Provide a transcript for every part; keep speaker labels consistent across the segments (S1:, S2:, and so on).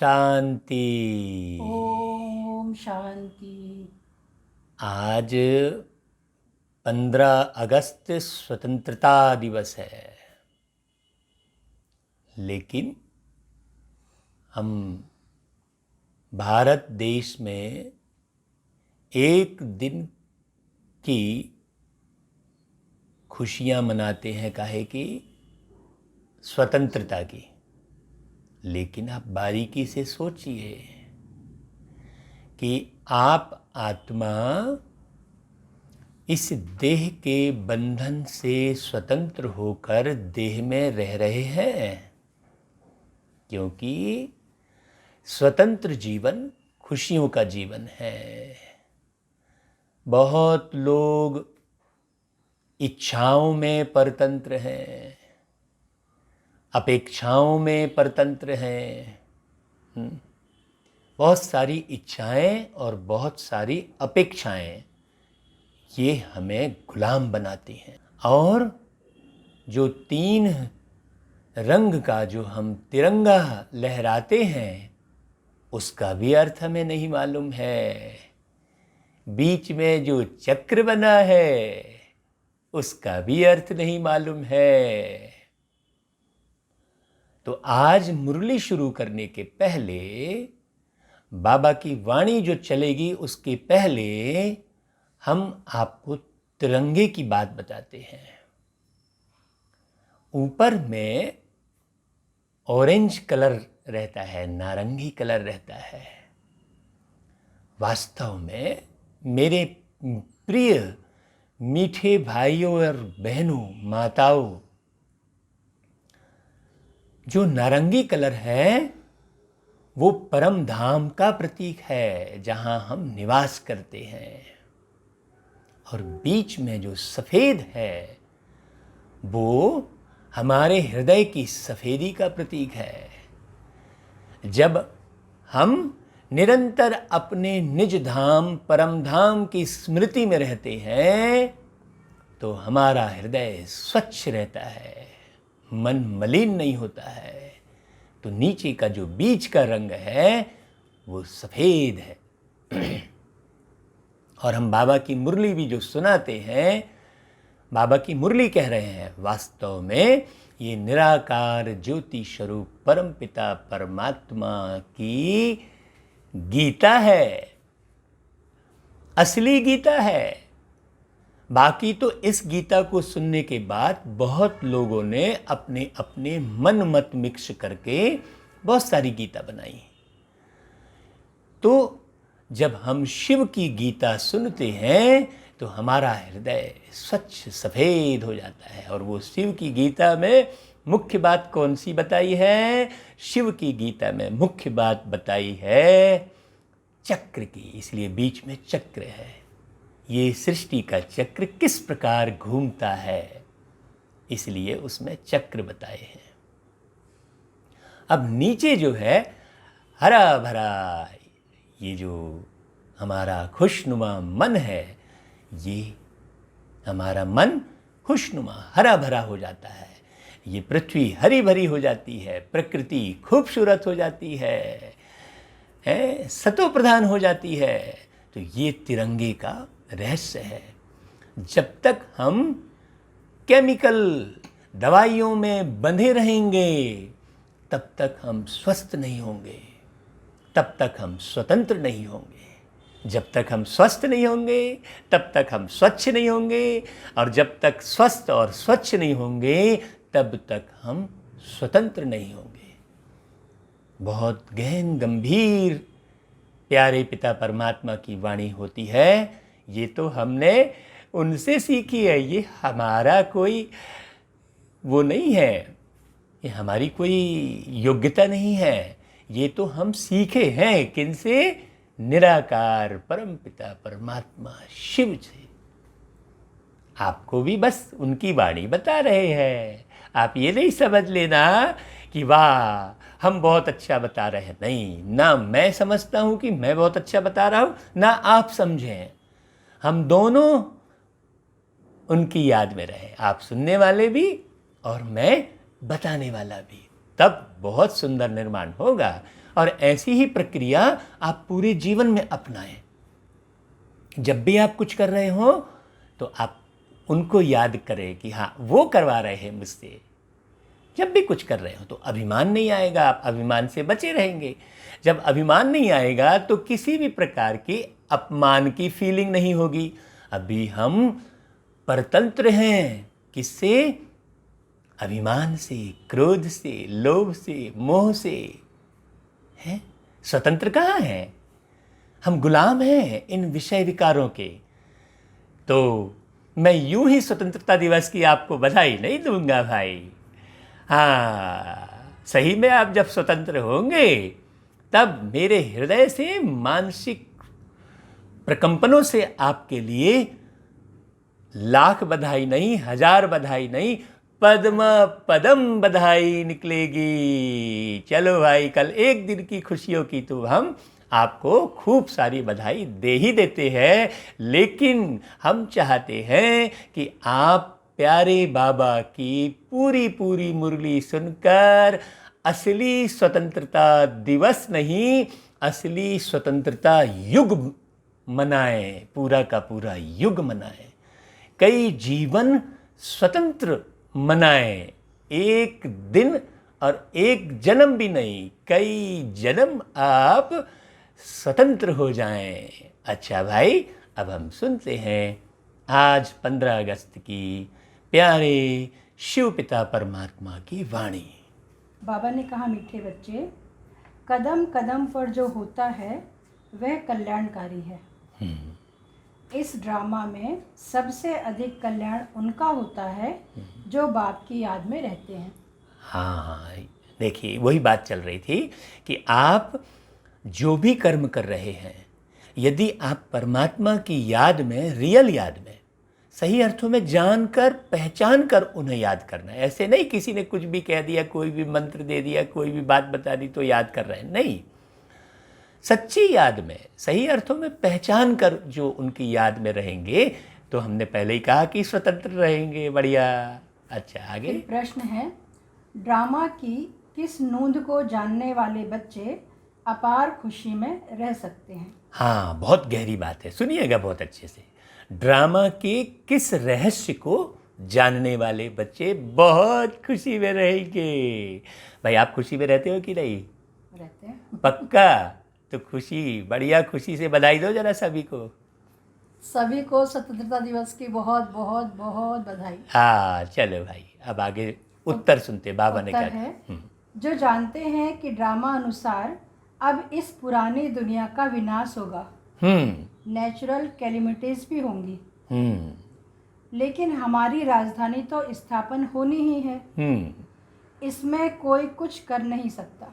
S1: शांति।
S2: ओम शांति।
S1: आज 15 अगस्त स्वतंत्रता दिवस है, लेकिन हम भारत देश में एक दिन की खुशियां मनाते हैं, काहे कि स्वतंत्रता की। लेकिन आप बारीकी से सोचिए कि आप आत्मा इस देह के बंधन से स्वतंत्र होकर देह में रह रहे हैं, क्योंकि स्वतंत्र जीवन खुशियों का जीवन है। बहुत लोग इच्छाओं में परतंत्र हैं, अपेक्षाओं में परतंत्र हैं। बहुत सारी इच्छाएं और बहुत सारी अपेक्षाएं ये हमें गुलाम बनाती हैं। और जो 3 रंग का जो हम तिरंगा लहराते हैं, उसका भी अर्थ हमें नहीं मालूम है। बीच में जो चक्र बना है, उसका भी अर्थ नहीं मालूम है। तो आज मुरली शुरू करने के पहले, बाबा की वाणी जो चलेगी उसके पहले, हम आपको तिरंगे की बात बताते हैं। ऊपर में ऑरेंज कलर रहता है, नारंगी कलर रहता है। वास्तव में मेरे प्रिय मीठे भाइयों और बहनों, माताओं, जो नारंगी कलर है वो परम धाम का प्रतीक है, जहां हम निवास करते हैं। और बीच में जो सफेद है वो हमारे हृदय की सफेदी का प्रतीक है। जब हम निरंतर अपने निज धाम परम धाम की स्मृति में रहते हैं तो हमारा हृदय स्वच्छ रहता है, मन मलिन नहीं होता है। तो नीचे का जो बीच का रंग है वो सफेद है। और हम बाबा की मुरली भी जो सुनाते हैं, बाबा की मुरली कह रहे हैं, वास्तव में ये निराकार ज्योति स्वरूप परम पिता परमात्मा की गीता है, असली गीता है। बाकी तो इस गीता को सुनने के बाद बहुत लोगों ने अपने अपने मन मत मिक्स करके बहुत सारी गीता बनाई। तो जब हम शिव की गीता सुनते हैं तो हमारा हृदय स्वच्छ सफेद हो जाता है। और वो शिव की गीता में मुख्य बात कौन सी बताई है? शिव की गीता में मुख्य बात बताई है चक्र की। इसलिए बीच में चक्र है। ये सृष्टि का चक्र किस प्रकार घूमता है, इसलिए उसमें चक्र बताए हैं। अब नीचे जो है हरा भरा, ये जो हमारा खुशनुमा मन है, ये हमारा मन खुशनुमा हरा भरा हो जाता है। ये पृथ्वी हरी भरी हो जाती है, प्रकृति खूबसूरत हो जाती है, सतो प्रधान हो जाती है। तो ये तिरंगे का रहस्य है। जब तक हम केमिकल दवाइयों में बंधे रहेंगे तब तक हम स्वस्थ नहीं होंगे, तब तक हम स्वतंत्र नहीं होंगे। जब तक हम स्वस्थ नहीं होंगे तब तक हम स्वच्छ नहीं होंगे, और जब तक स्वस्थ और स्वच्छ नहीं होंगे तब तक हम स्वतंत्र नहीं होंगे। बहुत गहन गंभीर प्यारे पिता परमात्मा की वाणी होती है। ये तो हमने उनसे सीखी है। ये हमारा कोई वो नहीं है, ये हमारी कोई योग्यता नहीं है। ये तो हम सीखे हैं किनसे? निराकार परम पिता परमात्मा शिव से। आपको भी बस उनकी वाणी बता रहे हैं। आप ये नहीं समझ लेना कि वाह हम बहुत अच्छा बता रहे हैं। नहीं, ना मैं समझता हूँ कि मैं बहुत अच्छा बता रहा हूँ, ना आप समझें। हम दोनों उनकी याद में रहे, आप सुनने वाले भी और मैं बताने वाला भी। तब बहुत सुंदर निर्माण होगा। और ऐसी ही प्रक्रिया आप पूरे जीवन में अपनाएं। जब भी आप कुछ कर रहे हो तो आप उनको याद करें कि हाँ वो करवा रहे हैं मुझसे। जब भी कुछ कर रहे हो तो अभिमान नहीं आएगा, आप अभिमान से बचे रहेंगे। जब अभिमान नहीं आएगा तो किसी भी प्रकार की अपमान की फीलिंग नहीं होगी। अभी हम परतंत्र हैं, किससे? अभिमान से, क्रोध से, लोभ से, मोह से। हैं? स्वतंत्र कहाँ है? हम गुलाम हैं इन विषय विकारों के। तो मैं यूं ही स्वतंत्रता दिवस की आपको बधाई नहीं दूंगा भाई। हाँ, सही में आप जब स्वतंत्र होंगे तब मेरे हृदय से, मानसिक प्रकंपनों से आपके लिए लाख बधाई नहीं, 1000 बधाई नहीं, पद्म पदम बधाई निकलेगी। चलो भाई, कल एक दिन की खुशियों की तो हम आपको खूब सारी बधाई दे ही देते हैं, लेकिन हम चाहते हैं कि आप प्यारे बाबा की पूरी पूरी मुरली सुनकर असली स्वतंत्रता दिवस नहीं, असली स्वतंत्रता युग मनाएं, पूरा का पूरा युग मनाएं, कई जीवन स्वतंत्र मनाएं। एक दिन और एक जन्म भी नहीं, कई जन्म आप स्वतंत्र हो जाएं। अच्छा भाई, अब हम सुनते हैं आज 15 अगस्त की प्यारे शिव पिता परमात्मा की वाणी।
S2: बाबा ने कहा, मीठे बच्चे, कदम कदम पर जो होता है वह कल्याणकारी है। इस ड्रामा में सबसे अधिक कल्याण उनका होता है जो बाप की याद में रहते हैं।
S1: हाँ, देखिए वही बात चल रही थी कि आप जो भी कर्म कर रहे हैं, यदि आप परमात्मा की याद में, रियल याद में, सही अर्थों में जानकर, पहचान कर उन्हें याद करना है। ऐसे नहीं किसी ने कुछ भी कह दिया, कोई भी मंत्र दे दिया, कोई भी बात बता दी तो याद कर रहे हैं, नहीं। सच्ची याद में, सही अर्थों में पहचान कर जो उनकी याद में रहेंगे तो हमने पहले ही कहा कि स्वतंत्र रहेंगे। बढ़िया। अच्छा, आगे
S2: फिर प्रश्न है, ड्रामा की किस नूंद को जानने वाले बच्चे अपार खुशी में रह सकते हैं?
S1: हाँ, बहुत गहरी बात है, सुनिएगा बहुत अच्छे से। ड्रामा के किस रहस्य को जानने वाले बच्चे बहुत खुशी में रहेंगे। भाई, आप खुशी में रहते हो कि नहीं?
S2: रहते हैं।
S1: पक्का? तो खुशी, बढ़िया खुशी से बधाई दो जरा सभी को।
S2: सभी को स्वतंत्रता दिवस की बहुत बहुत बहुत बधाई।
S1: हाँ, चलो भाई, अब आगे उत्तर सुनते बाबा ने क्या
S2: उत्तर है, जो जानते हैं कि ड्रामा अनुसार अब इस पुरानी दुनिया का विनाश होगा, नेचुरल कैलेमिटीज भी होंगी, लेकिन हमारी राजधानी तो स्थापन होनी ही है, इसमें कोई कुछ कर नहीं सकता।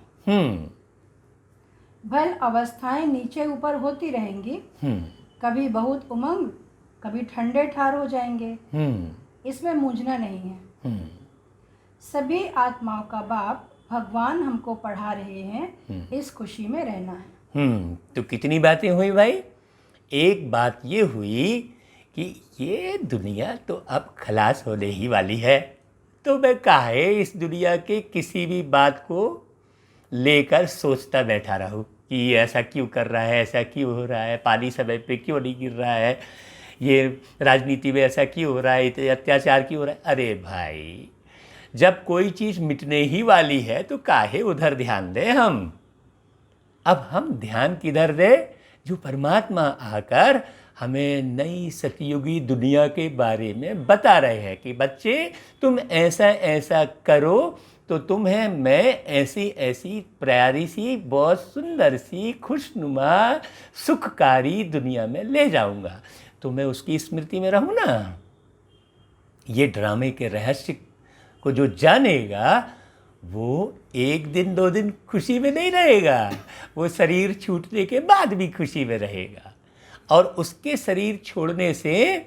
S2: भल अवस्थाएं नीचे ऊपर होती रहेंगी, कभी बहुत उमंग, कभी ठंडे ठार हो जाएंगे, इसमें मूंझना नहीं है। सभी आत्माओं का बाप भगवान हमको पढ़ा रहे हैं, इस खुशी में रहना है।
S1: तो कितनी बातें हुई भाई? एक बात ये हुई कि ये दुनिया तो अब खलास होने ही वाली है, तो मैं काहे इस दुनिया के किसी भी बात को लेकर सोचता बैठा रहूं कि ये ऐसा क्यों कर रहा है, ऐसा क्यों हो रहा है, पानी समय पे क्यों नहीं गिर रहा है, ये राजनीति में ऐसा क्यों हो रहा है, इतने अत्याचार क्यों हो रहा है। अरे भाई, जब कोई चीज़ मिटने ही वाली है तो काहे उधर ध्यान दें हम। अब हम ध्यान किधर दें? जो परमात्मा आकर हमें नई सतयुगी दुनिया के बारे में बता रहे हैं कि बच्चे, तुम ऐसा ऐसा करो तो तुम्हें मैं ऐसी ऐसी प्यारी सी, बहुत सुंदर सी, खुशनुमा, सुखकारी दुनिया में ले जाऊंगा। तो मैं उसकी स्मृति में रहूं ना। ये ड्रामे के रहस्य को जो जानेगा वो एक दिन 2 दिन खुशी में नहीं रहेगा, वो शरीर छूटने के बाद भी खुशी में रहेगा। और उसके शरीर छोड़ने से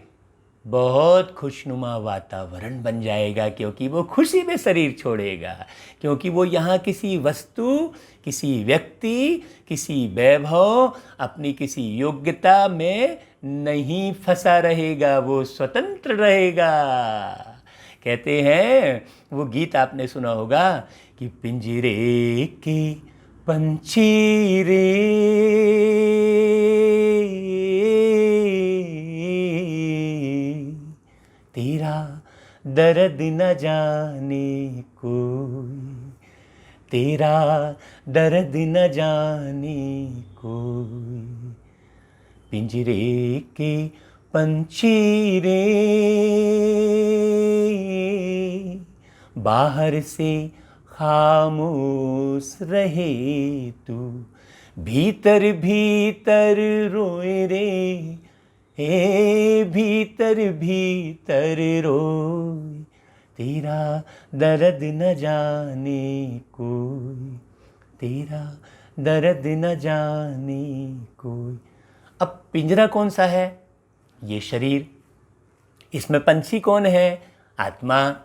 S1: बहुत खुशनुमा वातावरण बन जाएगा, क्योंकि वो खुशी में शरीर छोड़ेगा, क्योंकि वो यहाँ किसी वस्तु, किसी व्यक्ति, किसी वैभव, अपनी किसी योग्यता में नहीं फंसा रहेगा, वो स्वतंत्र रहेगा। कहते हैं, वो गीत आपने सुना होगा कि पिंजरे की पंछी रे तेरा दर्द न जाने कोई, तेरा दर्द न जाने कोई, पिंजरे के पंछी रे बाहर से खामोश रहे तू, भीतर भीतर रोए रे, हे भीतर भीतर रोए, तेरा दर्द न जाने कोई, तेरा दर्द न जाने कोई। अब पिंजरा कौन सा है? ये शरीर। इसमें पंछी कौन है? आत्मा।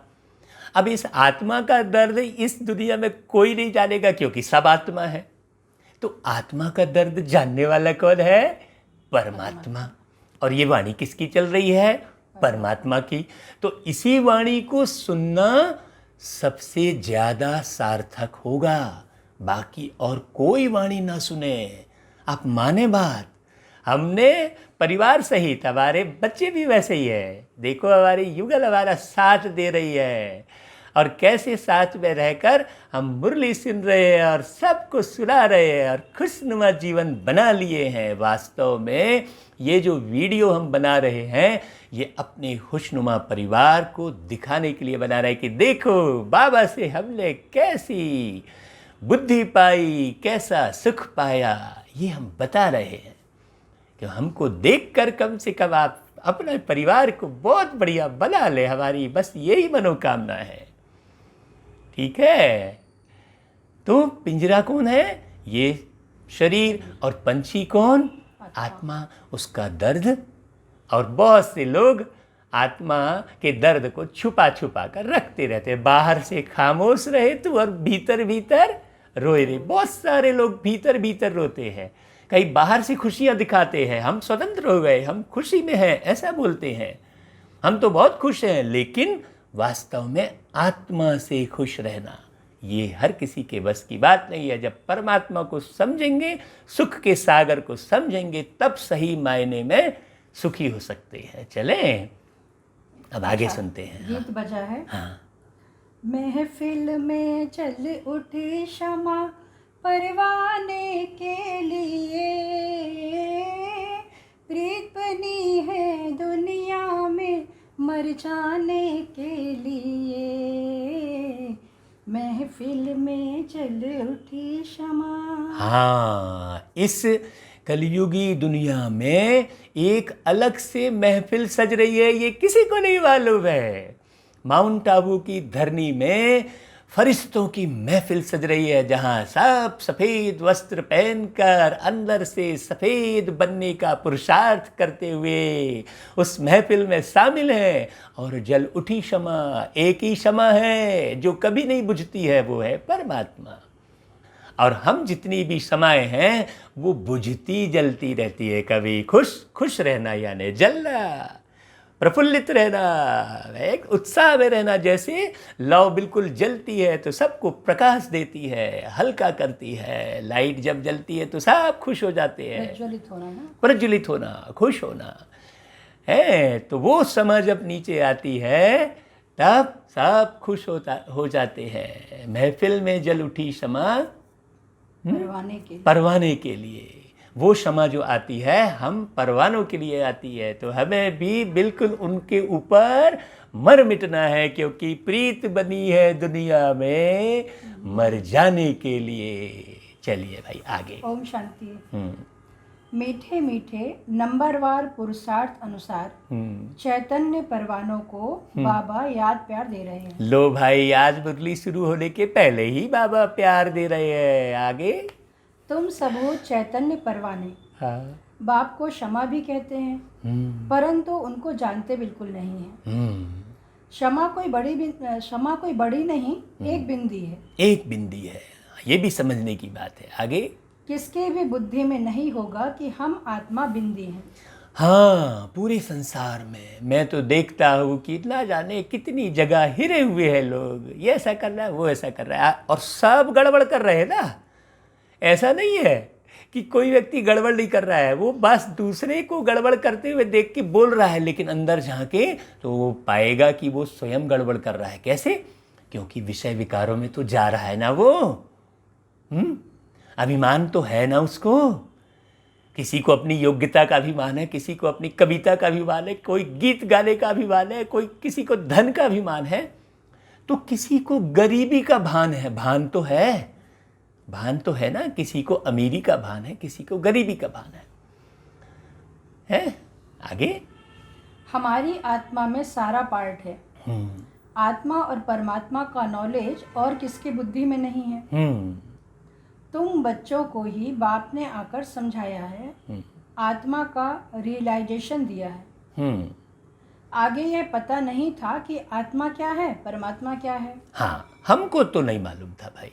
S1: अब इस आत्मा का दर्द इस दुनिया में कोई नहीं जानेगा, क्योंकि सब आत्मा है। तो आत्मा का दर्द जानने वाला कौन है? परमात्मा। और ये वाणी किसकी चल रही है? परमात्मा की। तो इसी वाणी को सुनना सबसे ज़्यादा सार्थक होगा, बाकी और कोई वाणी ना सुने। आप माने बात, हमने परिवार सहित, हमारे बच्चे भी वैसे ही है, देखो हमारी युगल हमारा साथ दे रही है, और कैसे साथ में रहकर हम मुरली सुन रहे हैं और सबको सुना रहे हैं और खुशनुमा जीवन बना लिए हैं। वास्तव में ये जो वीडियो हम बना रहे हैं, ये अपने खुशनुमा परिवार को दिखाने के लिए बना रहे हैं कि देखो बाबा से हमने कैसी बुद्धि पाई, कैसा सुख पाया। ये हम बता रहे हैं कि हमको देखकर कम से कम आप अपने परिवार को बहुत बढ़िया बना ले, हमारी बस यही मनोकामना है। ठीक है? तो पिंजरा कौन है? ये शरीर। और पंछी कौन? आत्मा। उसका दर्द। और बहुत से लोग आत्मा के दर्द को छुपा छुपा कर रखते रहते हैं। बाहर से खामोश रहे तो, और भीतर भीतर रोए रे। बहुत सारे लोग भीतर भीतर रोते हैं, कहीं बाहर से खुशियाँ दिखाते हैं, हम स्वतंत्र हो गए, हम खुशी में हैं, ऐसा बोलते हैं, हम तो बहुत खुश हैं। लेकिन वास्तव में आत्मा से खुश रहना ये हर किसी के बस की बात नहीं है। जब परमात्मा को समझेंगे, सुख के सागर को समझेंगे, तब सही मायने में सुखी हो सकते हैं। चलें अब आगे सुनते हैं।
S2: गीत बजा है।
S1: हाँ।
S2: महफिल में चल उठी क्षमा परवाने के लिए, प्रीत बनी है दुनिया में मर जाने के लिए, महफिल में चल उठी क्षमा।
S1: हाँ, इस कलयुगी दुनिया में एक अलग से महफिल सज रही है, ये किसी को नहीं मालूम है। माउंट आबू की धरनी में फरिश्तों की महफिल सज रही है, जहाँ सब सफ़ेद वस्त्र पहनकर अंदर से सफ़ेद बनने का पुरुषार्थ करते हुए उस महफिल में शामिल हैं। और जल उठी क्षमा, एक ही क्षमा है जो कभी नहीं बुझती है, वो है परमात्मा। और हम जितनी भी क्षमाएं हैं वो बुझती जलती रहती है। कभी खुश खुश रहना यानी जलना, प्रफुल्लित रहना, एक उत्साह में रहना। जैसे लौ बिल्कुल जलती है तो सबको प्रकाश देती है, हल्का करती है। लाइट जब जलती है तो सब खुश हो जाते हैं।
S2: प्रज्वलित होना ना,
S1: प्रज्वलित होना, खुश होना है। तो वो समय जब नीचे आती है तब सब खुश हो जाते हैं। महफिल में जल उठी क्षमा परवाने के लिए। वो क्षमा जो आती है हम परवानों के लिए आती है। तो हमें भी बिल्कुल उनके ऊपर मर मिटना है, क्योंकि प्रीत बनी है दुनिया में मर जाने के लिए। चलिए भाई आगे।
S2: ओम शांति। मीठे मीठे नंबरवार पुरुषार्थ अनुसार चैतन्य परवानों को बाबा याद प्यार दे रहे हैं।
S1: लो भाई, आज मुरली शुरू होने के पहले ही बाबा प्यार दे रहे हैं। आगे।
S2: तुम सब हो चैतन्य परवाने।
S1: हाँ।
S2: बाप को क्षमा भी कहते हैं, परंतु उनको जानते बिल्कुल नहीं है। क्षमा कोई बड़ी नहीं, एक बिंदी है। एक
S1: बिंदी है, ये भी समझने की बात है। आगे।
S2: किसके भी बुद्धि में नहीं होगा कि हम आत्मा बिंदी हैं।
S1: हाँ, पूरे संसार में मैं तो देखता हूँ कि ना जाने कितनी जगह हिरे हुए हैं लोग। ये ऐसा कर रहा है, वो ऐसा कर रहा है, और सब गड़बड़ कर रहे हैं ना। ऐसा नहीं है कि कोई व्यक्ति गड़बड़ नहीं कर रहा है, वो बस दूसरे को गड़बड़ करते हुए देख के बोल रहा है, लेकिन अंदर झांके तो वो पाएगा कि वो स्वयं गड़बड़ कर रहा है। कैसे? क्योंकि विषय विकारों में तो जा रहा है ना वो। अभिमान तो है ना उसको। किसी को अपनी योग्यता का अभिमान है, किसी को अपनी कविता का अभिमान है, कोई गीत गाने का अभिमान है, कोई किसी को धन का अभिमान है, तो किसी को गरीबी का भान है। भान तो है ना, किसी को अमीरी का भान है, किसी को गरीबी का भान है? आगे
S2: हमारी आत्मा में सारा पार्ट है। आत्मा और परमात्मा का नॉलेज और किसकी बुद्धि में नहीं है। तुम बच्चों को ही बाप ने आकर समझाया है, आत्मा का रियलाइजेशन दिया है। आगे यह पता नहीं था कि आत्मा क्या है, परमात्मा क्या है।
S1: हाँ, हमको तो नहीं मालूम था भाई।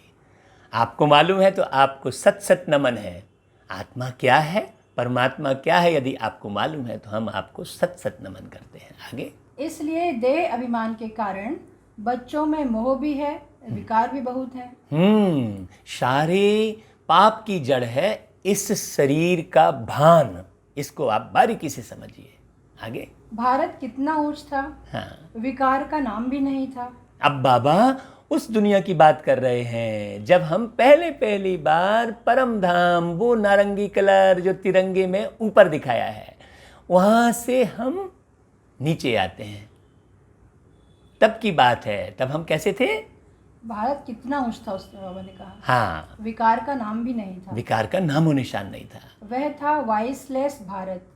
S1: आपको मालूम है तो आपको सत सत नमन है। आत्मा क्या है, परमात्मा क्या है, यदि आपको मालूम है तो हम आपको सत सत नमन करते हैं। आगे
S2: इसलिए देह अभिमान के कारण बच्चों में मोह भी है, विकार भी बहुत है।
S1: सारे पाप की जड़ है इस शरीर का भान। इसको आप बारीकी से समझिए। आगे
S2: भारत कितना ऊंच था।
S1: हाँ,
S2: विकार का नाम भी नहीं था।
S1: अब बाबा उस दुनिया की बात कर रहे हैं जब हम पहली बार परम धाम, वो नारंगी कलर जो तिरंगे में ऊपर दिखाया है, वहां से हम नीचे आते हैं। तब की बात है। तब हम कैसे थे?
S2: भारत कितना ऊंच था, उसने बाबा ने कहा।
S1: हाँ,
S2: विकार का नाम भी नहीं था।
S1: विकार का नामो निशान नहीं था।
S2: वह था वाइसलेस भारत।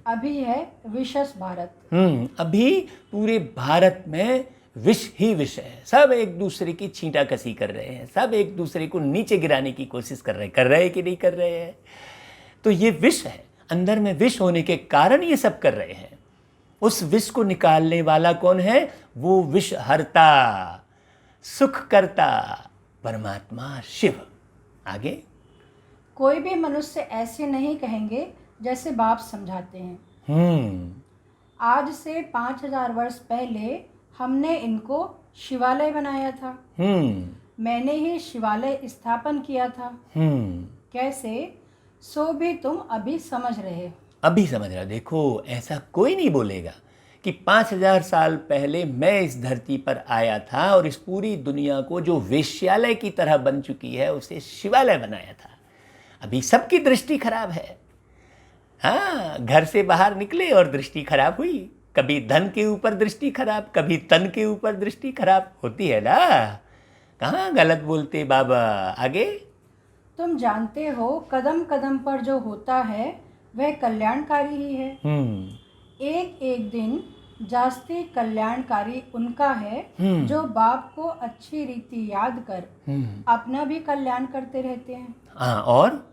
S2: अभी है विशस भारत।
S1: अभी पूरे भारत में विष ही विष है। सब एक दूसरे की छींटाकसी कर रहे हैं, सब एक दूसरे को नीचे गिराने की कोशिश कर रहे हैं कि नहीं कर रहे हैं? तो ये विष है। अंदर में विष होने के कारण ये सब कर रहे हैं। उस विष को निकालने वाला कौन है? वो विष हरता, सुख करता परमात्मा शिव। आगे
S2: कोई भी मनुष्य ऐसे नहीं कहेंगे जैसे बाप समझाते हैं। आज से 5000 वर्ष पहले हमने इनको शिवालय बनाया था। मैंने ही शिवालय स्थापन किया था। कैसे? सो भी तुम अभी समझ रहे हो।
S1: अभी समझ रहा। देखो, ऐसा कोई नहीं बोलेगा कि 5000 साल पहले मैं इस धरती पर आया था और इस पूरी दुनिया को जो वेश्यालय की तरह बन चुकी है उसे शिवालय बनाया था। अभी सबकी दृष्टि खराब है। हाँ, घर से बाहर निकले और दृष्टि खराब हुई। कभी धन के ऊपर दृष्टि खराब, कभी तन के ऊपर दृष्टि खराब होती है ना। कहाँ गलत बोलते बाबा। आगे
S2: तुम जानते हो कदम कदम पर जो होता है वह कल्याणकारी ही है। एक एक दिन जास्ती कल्याणकारी उनका है जो बाप को अच्छी रीति याद कर अपना भी कल्याण करते रहते हैं।
S1: हाँ, और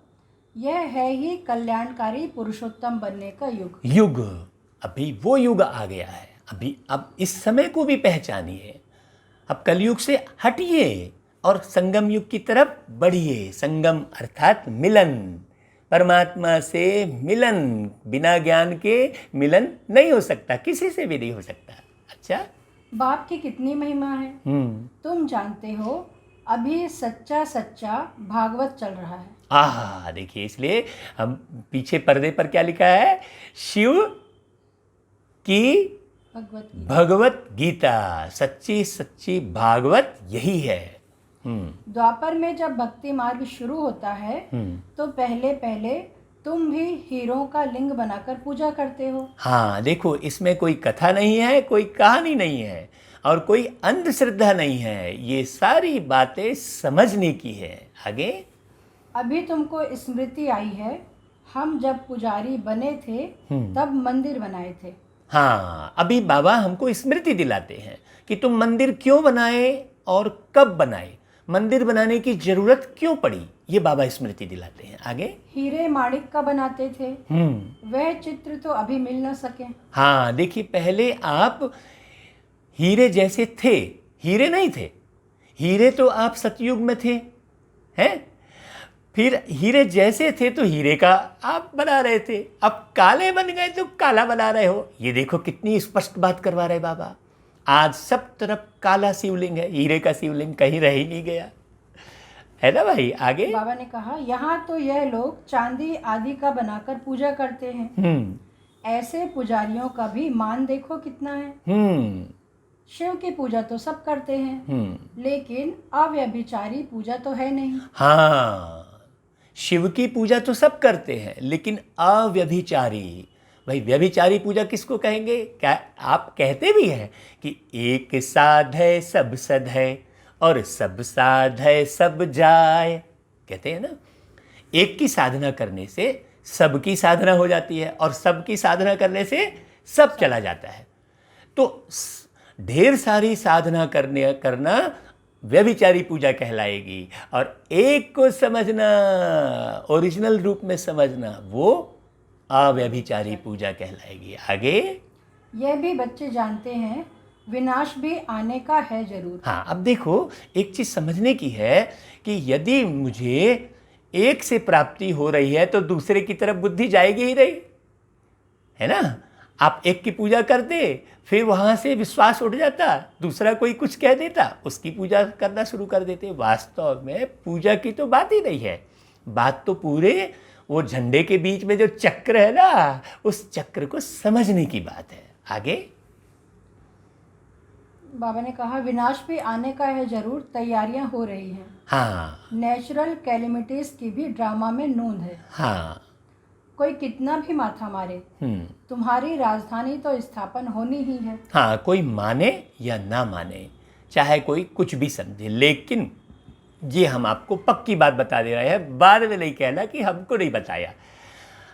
S2: यह है ही कल्याणकारी पुरुषोत्तम बनने का
S1: युग। अभी वो युग आ गया है। अब इस समय को भी पहचानिए। अब कलयुग से हटिए और संगम युग की तरफ बढ़िए। संगम अर्थात मिलन, परमात्मा से मिलन। बिना ज्ञान के मिलन नहीं हो सकता, किसी से भी नहीं हो सकता। अच्छा,
S2: बाप की कितनी महिमा है। तुम जानते हो अभी सच्चा भागवत चल रहा है।
S1: आहा, देखिए, इसलिए हम पीछे पर्दे पर क्या लिखा है? शिव की भगवत गीता, सच्ची भागवत यही है।
S2: द्वापर में जब भक्ति मार्ग शुरू होता है तो पहले तुम भी हीरों का लिंग बनाकर पूजा करते हो।
S1: हाँ, देखो, इसमें कोई कथा नहीं है, कोई कहानी नहीं है और कोई अंधश्रद्धा नहीं है। ये सारी बातें समझने की है। आगे
S2: अभी तुमको स्मृति आई है, हम जब पुजारी बने थे तब मंदिर बनाए थे।
S1: हाँ, अभी बाबा हमको स्मृति दिलाते हैं कि तुम मंदिर क्यों बनाए और कब बनाए, मंदिर बनाने की जरूरत क्यों पड़ी, ये बाबा स्मृति दिलाते हैं। आगे
S2: हीरे माणिक का बनाते थे, वह चित्र तो अभी मिल न सके।
S1: हाँ, देखिए, पहले आप हीरे जैसे थे, हीरे नहीं थे। हीरे तो आप सतयुग में थे, हैं? फिर हीरे जैसे थे तो हीरे का आप बना रहे थे, अब काले बन गए तो काला बना रहे हो। ये देखो कितनी स्पष्ट बात करवा रहे बाबा। आज सब तरफ काला शिवलिंग है, हीरे का शिवलिंग कहीं रह ही नहीं गया। है ना भाई? आगे।
S2: बाबा ने कहा, यहाँ तो यह लोग चांदी आदि का बनाकर पूजा करते हैं। ऐसे पुजारियों का भी मान देखो कितना है। शिव की पूजा तो सब करते हैं, लेकिन अव्यभिचारी पूजा तो है नहीं।
S1: हाँ, शिव की पूजा तो सब करते हैं, लेकिन अव्यभिचारी। भाई, व्यभिचारी पूजा किसको कहेंगे? क्या आप कहते भी हैं कि एक साध है सब सद है, और सब साध है सब जाए, कहते हैं ना। एक की साधना करने से सबकी साधना हो जाती है, और सबकी साधना करने से सब चला जाता है। तो ढेर सारी साधना करना व्यभिचारी पूजा कहलाएगी, और एक को समझना, ओरिजिनल रूप में समझना, वो अव्यभिचारी पूजा कहलाएगी। आगे।
S2: यह भी बच्चे जानते हैं, विनाश भी आने का है जरूर।
S1: हाँ, अब देखो, एक चीज समझने की है कि यदि मुझे एक से प्राप्ति हो रही है तो दूसरे की तरफ बुद्धि जाएगी ही नहीं, है ना। आप एक की पूजा करते, फिर वहाँ से विश्वास उठ जाता, दूसरा कोई कुछ कह देता, उसकी पूजा करना शुरू कर देते। वास्तव में पूजा की तो बात ही नहीं है, बात तो पूरे वो झंडे के बीच में जो चक्र है ना, उस चक्र को समझने की बात है। आगे।
S2: बाबा ने कहा, विनाश भी आने का है जरूर, तैयारियां हो रही हैं।
S1: हाँ।
S2: नेचुरल कैलेमिटीज की भी ड्रामा में नोंद है।
S1: हाँ।
S2: कोई कितना भी माथा मारे, तुम्हारी राजधानी तो स्थापन होनी ही है।
S1: हाँ, कोई माने या ना माने, चाहे कोई कुछ भी समझे, लेकिन ये हम आपको पक्की बात बता दे रहे हैं, बाद में नहीं कहना कि हमको नहीं बताया।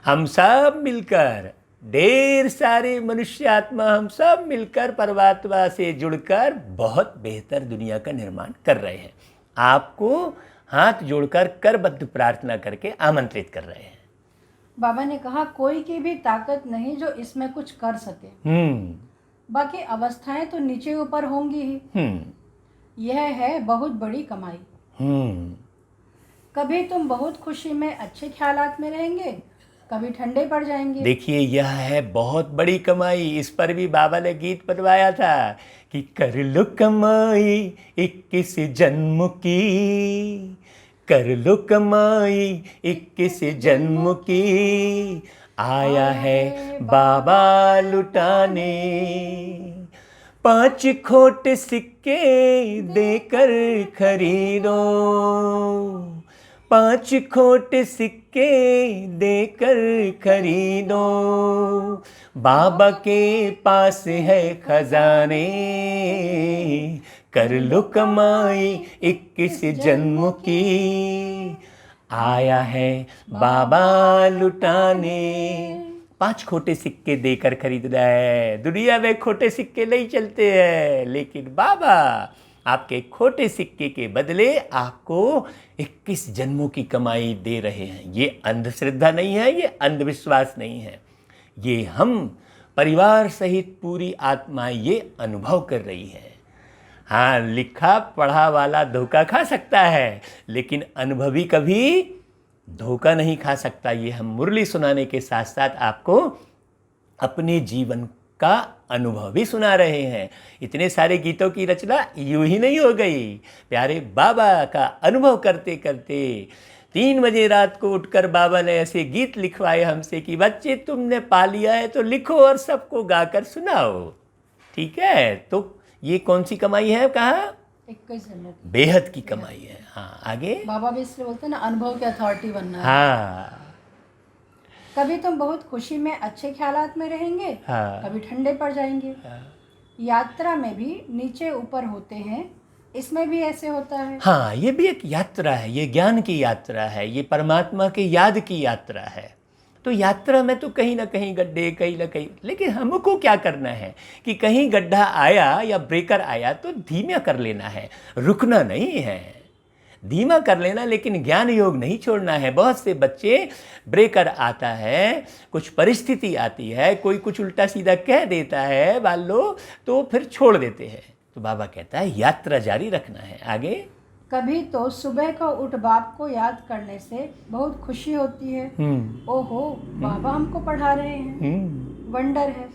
S1: हम सब मिलकर, ढेर सारे मनुष्य आत्मा, हम सब मिलकर परमात्मा से जुड़कर बहुत बेहतर दुनिया का निर्माण कर रहे हैं। आपको हाथ जोड़कर करबद्ध प्रार्थना करके आमंत्रित कर रहे हैं।
S2: बाबा ने कहा, कोई की भी ताकत नहीं जो इसमें कुछ कर सके। बाकी अवस्थाएं तो नीचे ऊपर होंगी ही। यह है बहुत बड़ी कमाई। कभी तुम बहुत खुशी में अच्छे ख्यालात में रहेंगे, कभी ठंडे पड़ जाएंगे।
S1: देखिए, यह है बहुत बड़ी कमाई। इस पर भी बाबा ने गीत बनवाया था कि कर लो कमाई 21 जन्म की, कर लो कमाई 21 जन्म की, आया है बाबा लुटाने। 5 खोट सिक्के देकर खरीदो, 5 खोट सिक्के देकर खरीदो, बाबा के पास है खजाने। कर लो कमाई 21 जन्म की, आया है बाबा लुटाने। 5 खोटे सिक्के देकर खरीदना है। दुनिया में खोटे सिक्के नहीं चलते हैं, लेकिन बाबा आपके खोटे सिक्के के बदले आपको 21 जन्मों की कमाई दे रहे हैं। ये अंधश्रद्धा नहीं है, ये अंधविश्वास नहीं है, ये हम परिवार सहित पूरी आत्मा ये अनुभव कर रही है। हाँ, लिखा पढ़ा वाला धोखा खा सकता है, लेकिन अनुभवी कभी धोखा नहीं खा सकता। ये हम मुरली सुनाने के साथ साथ आपको अपने जीवन का अनुभव भी सुना रहे हैं। इतने सारे गीतों की रचना यूं ही नहीं हो गई। प्यारे बाबा का अनुभव करते करते 3 बजे रात को उठकर बाबा ने ऐसे गीत लिखवाए हमसे कि बच्चे, तुमने पा लिया है तो लिखो और सबको गाकर सुनाओ। ठीक है, तो ये कौन सी कमाई है? कहा
S2: 21 जन्मों की,
S1: बेहद की कमाई है। हाँ, आगे।
S2: बाबा भी इसलिए बोलते हैं ना, अनुभव की अथॉरिटी बनना है।
S1: हाँ।
S2: कभी तुम बहुत खुशी में अच्छे ख्यालात में रहेंगे, कभी ठंडे पड़ जाएंगे। यात्रा में भी नीचे ऊपर होते हैं, इसमें भी ऐसे होता है।
S1: हाँ, ये भी एक यात्रा है, ये ज्ञान की यात्रा है, ये परमात्मा के याद की यात्रा है। तो यात्रा में तो कहीं ना कहीं गड्ढे, कहीं ना कहीं, लेकिन हमको क्या करना है कि कहीं गड्ढा आया या ब्रेकर आया तो धीमा कर लेना है, रुकना नहीं है, धीमा कर लेना, लेकिन ज्ञान योग नहीं छोड़ना है। बहुत से बच्चे ब्रेकर आता है, कुछ परिस्थिति आती है, कोई कुछ उल्टा सीधा कह देता है मान लो, तो फिर छोड़ देते हैं। तो बाबा कहता है यात्रा जारी रखना है। आगे।
S2: कभी तो सुबह को उठ बाप को याद करने से बहुत खुशी होती है। ओहो, बाबा हमको पढ़ा रहे हैं, वंडर है।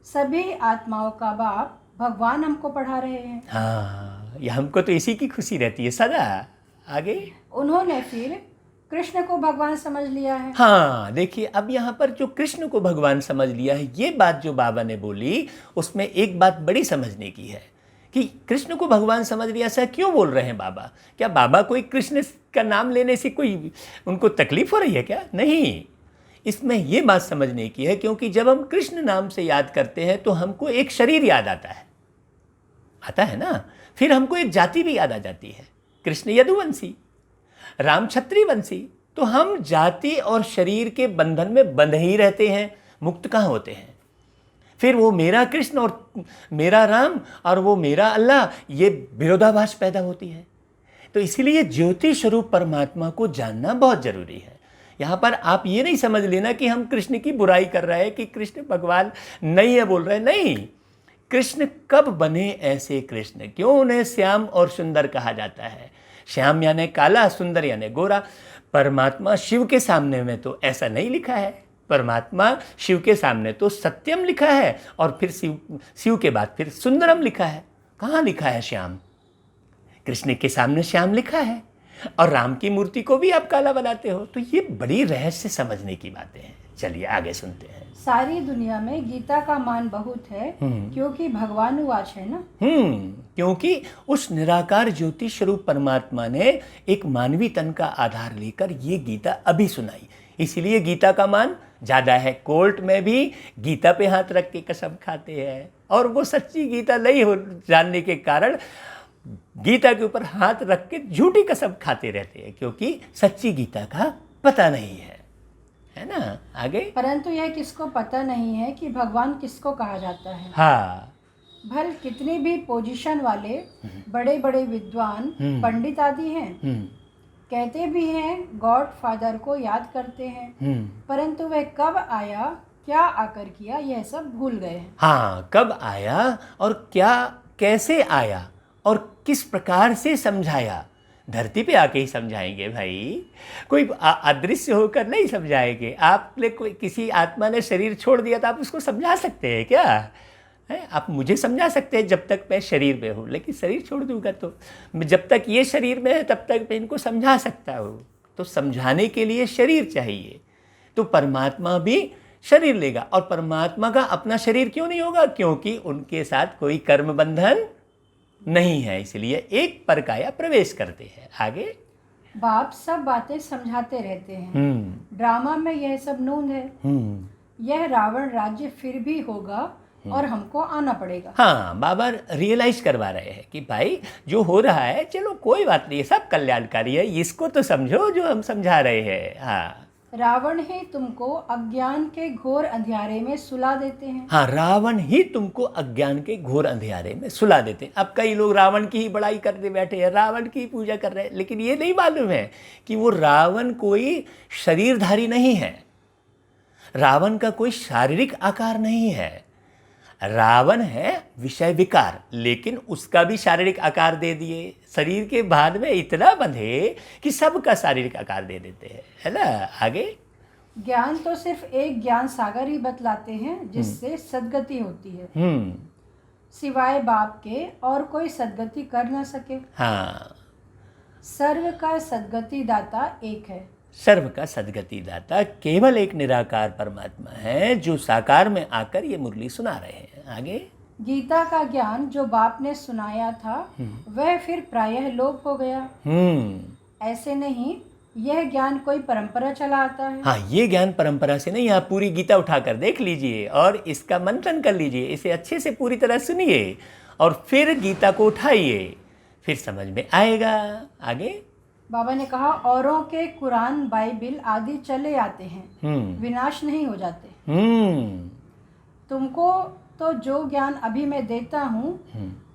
S2: सभी आत्माओं का बाप भगवान हमको पढ़ा रहे हैं।
S1: हाँ, ये हमको तो इसी की खुशी रहती है सदा। आगे।
S2: उन्होंने फिर कृष्ण को भगवान समझ लिया है।
S1: हाँ, देखिए अब यहाँ पर जो कृष्ण को भगवान समझ लिया है, ये बात जो बाबा ने बोली उसमें एक बात बड़ी समझने की है कि कृष्ण को भगवान समझ लिया। ऐसा क्यों बोल रहे हैं बाबा? क्या बाबा कोई कृष्ण का नाम लेने से कोई उनको तकलीफ हो रही है क्या? नहीं, इसमें ये बात समझने की है क्योंकि जब हम कृष्ण नाम से याद करते हैं तो हमको एक शरीर याद आता है ना। फिर हमको एक जाति भी याद आ जाती है, कृष्ण यदुवंशी, राम क्षत्रिय वंशी। तो हम जाति और शरीर के बंधन में बंध ही रहते हैं, मुक्त कहाँ होते हैं। फिर वो मेरा कृष्ण और मेरा राम और वो मेरा अल्लाह, ये विरोधाभास पैदा होती है। तो इसीलिए ज्योति स्वरूप परमात्मा को जानना बहुत जरूरी है। यहाँ पर आप ये नहीं समझ लेना कि हम कृष्ण की बुराई कर रहे हैं कि कृष्ण भगवान नहीं है बोल रहे हैं। नहीं, कृष्ण कब बने ऐसे कृष्ण? क्यों उन्हें श्याम और सुंदर कहा जाता है? श्याम यानी काला, सुंदर यानी गोरा। परमात्मा शिव के सामने में तो ऐसा नहीं लिखा है। परमात्मा शिव के सामने तो सत्यम लिखा है और फिर शिव के बाद फिर सुंदरम लिखा है। कहाँ लिखा है श्याम? कृष्ण के सामने श्याम लिखा है और राम की मूर्ति को भी आप काला बनाते हो। तो ये बड़ी रहस्य समझने की बातें हैं। चलिए आगे सुनते हैं।
S2: सारी दुनिया में गीता का मान बहुत है क्योंकि भगवानुवाच है ना।
S1: क्योंकि उस निराकार ज्योति स्वरूप परमात्मा ने एक मानवी तन का आधार लेकर ये गीता अभी सुनाई, इसलिए गीता का मान ज़्यादा है। कोर्ट में भी गीता पे हाथ रख के कसम खाते हैं और वो सच्ची गीता नहीं हो जानने के कारण गीता के ऊपर हाथ रख के झूठी कसम खाते रहते हैं क्योंकि सच्ची गीता का पता नहीं है ना। आगे।
S2: परंतु यह किसको पता नहीं है कि भगवान किसको कहा जाता है।
S1: हाँ,
S2: भल कितने भी पोजीशन वाले बड़े बड़े विद्वान पंडित आदि हैं, कहते भी हैं गॉड फादर को याद करते हैं, परंतु वह कब आया, क्या आकर किया, यह सब भूल गए हैं।
S1: हाँ, कब आया और क्या कैसे आया और किस प्रकार से समझाया, धरती पे आके ही समझाएंगे भाई। कोई अदृश्य होकर नहीं समझाएंगे। आपने कोई किसी आत्मा ने शरीर छोड़ दिया तो आप उसको समझा सकते हैं क्या? है, आप मुझे समझा सकते हैं जब तक मैं शरीर में हूँ, लेकिन शरीर छोड़ दूंगा तो जब तक ये शरीर में है तब तक मैं इनको समझा सकता हूँ। तो समझाने के लिए शरीर चाहिए। तो परमात्मा भी शरीर लेगा और परमात्मा का अपना शरीर क्यों नहीं होगा? क्योंकि उनके साथ कोई कर्म बंधन नहीं है, इसलिए एक परकाया प्रवेश करते हैं। आगे।
S2: बाप सब बातें समझाते रहते हैं, ड्रामा में यह सब नूंद है। यह रावण राज्य फिर भी होगा और हमको आना पड़ेगा।
S1: हाँ, बाबा रियलाइज करवा रहे हैं कि भाई जो हो रहा है चलो कोई बात नहीं, सब कल्याणकारी है, इसको तो समझो जो हम समझा रहे हैं। हाँ,
S2: रावण ही तुमको अज्ञान के घोर अंधियारे में सुला देते हैं।
S1: हाँ, रावण ही तुमको अज्ञान के घोर अंधियारे में सुला देते हैं। अब कई लोग रावण की ही बड़ाई करते बैठे हैं, रावण की पूजा कर रहे हैं, लेकिन ये नहीं मालूम है कि वो रावण कोई शरीरधारी नहीं है, रावण का कोई शारीरिक आकार नहीं है। रावण है विषय विकार, लेकिन उसका भी शारीरिक आकार दे दिए। शरीर के भान में इतना बंधे कि सबका शारीरिक आकार दे देते हैं, है ना। आगे।
S2: ज्ञान तो सिर्फ एक ज्ञान सागर ही बतलाते हैं जिससे सद्गति होती है, सिवाय बाप के और कोई सद्गति कर ना सके।
S1: हाँ,
S2: सर्व का सद्गति दाता एक है।
S1: सर्व का सद्गति दाता केवल एक निराकार परमात्मा है जो साकार में आकर ये मुरली सुना रहे हैं। आगे।
S2: गीता का ज्ञान जो बाप ने सुनाया था वह फिर प्रायः लोप हो गया। ऐसे नहीं, यह ज्ञान कोई परंपरा चला आता है।
S1: हाँ, ये ज्ञान परंपरा से नहीं। आप पूरी गीता उठाकर देख लीजिए और इसका मंथन कर लीजिए, इसे अच्छे से पूरी तरह सुनिए और फिर गीता को उठाइए, फिर समझ में आएगा। आगे।
S2: बाबा ने कहा औरों के कुरान, बाइबिल आदि चले आते हैं, विनाश नहीं हो जाते। तुमको तो जो ज्ञान अभी मैं देता हूँ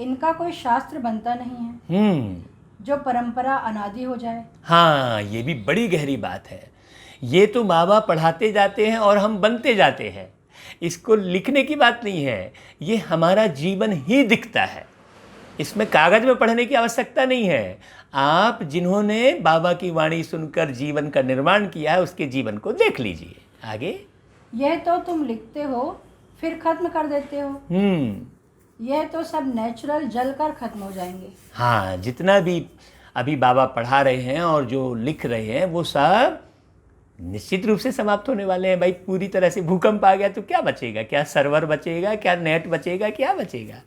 S2: इनका कोई शास्त्र बनता नहीं है जो परंपरा अनादि हो जाए।
S1: हाँ, ये भी बड़ी गहरी बात है। ये तो बाबा पढ़ाते जाते हैं और हम बनते जाते हैं। इसको लिखने की बात नहीं है, ये हमारा जीवन ही दिखता है। इसमें कागज में पढ़ने की आवश्यकता नहीं है। आप जिन्होंने बाबा की वाणी सुनकर जीवन का निर्माण किया है उसके जीवन को देख लीजिए। आगे।
S2: यह तो तुम लिखते हो फिर खत्म कर देते हो, यह तो सब नेचुरल जल कर खत्म हो जाएंगे।
S1: हाँ, जितना भी अभी बाबा पढ़ा रहे हैं और जो लिख रहे हैं वो सब निश्चित रूप से समाप्त होने वाले हैं। भाई पूरी तरह से भूकंप आ गया तो क्या बचेगा? क्या सर्वर बचेगा? क्या नेट बचेगा? क्या बचेगा?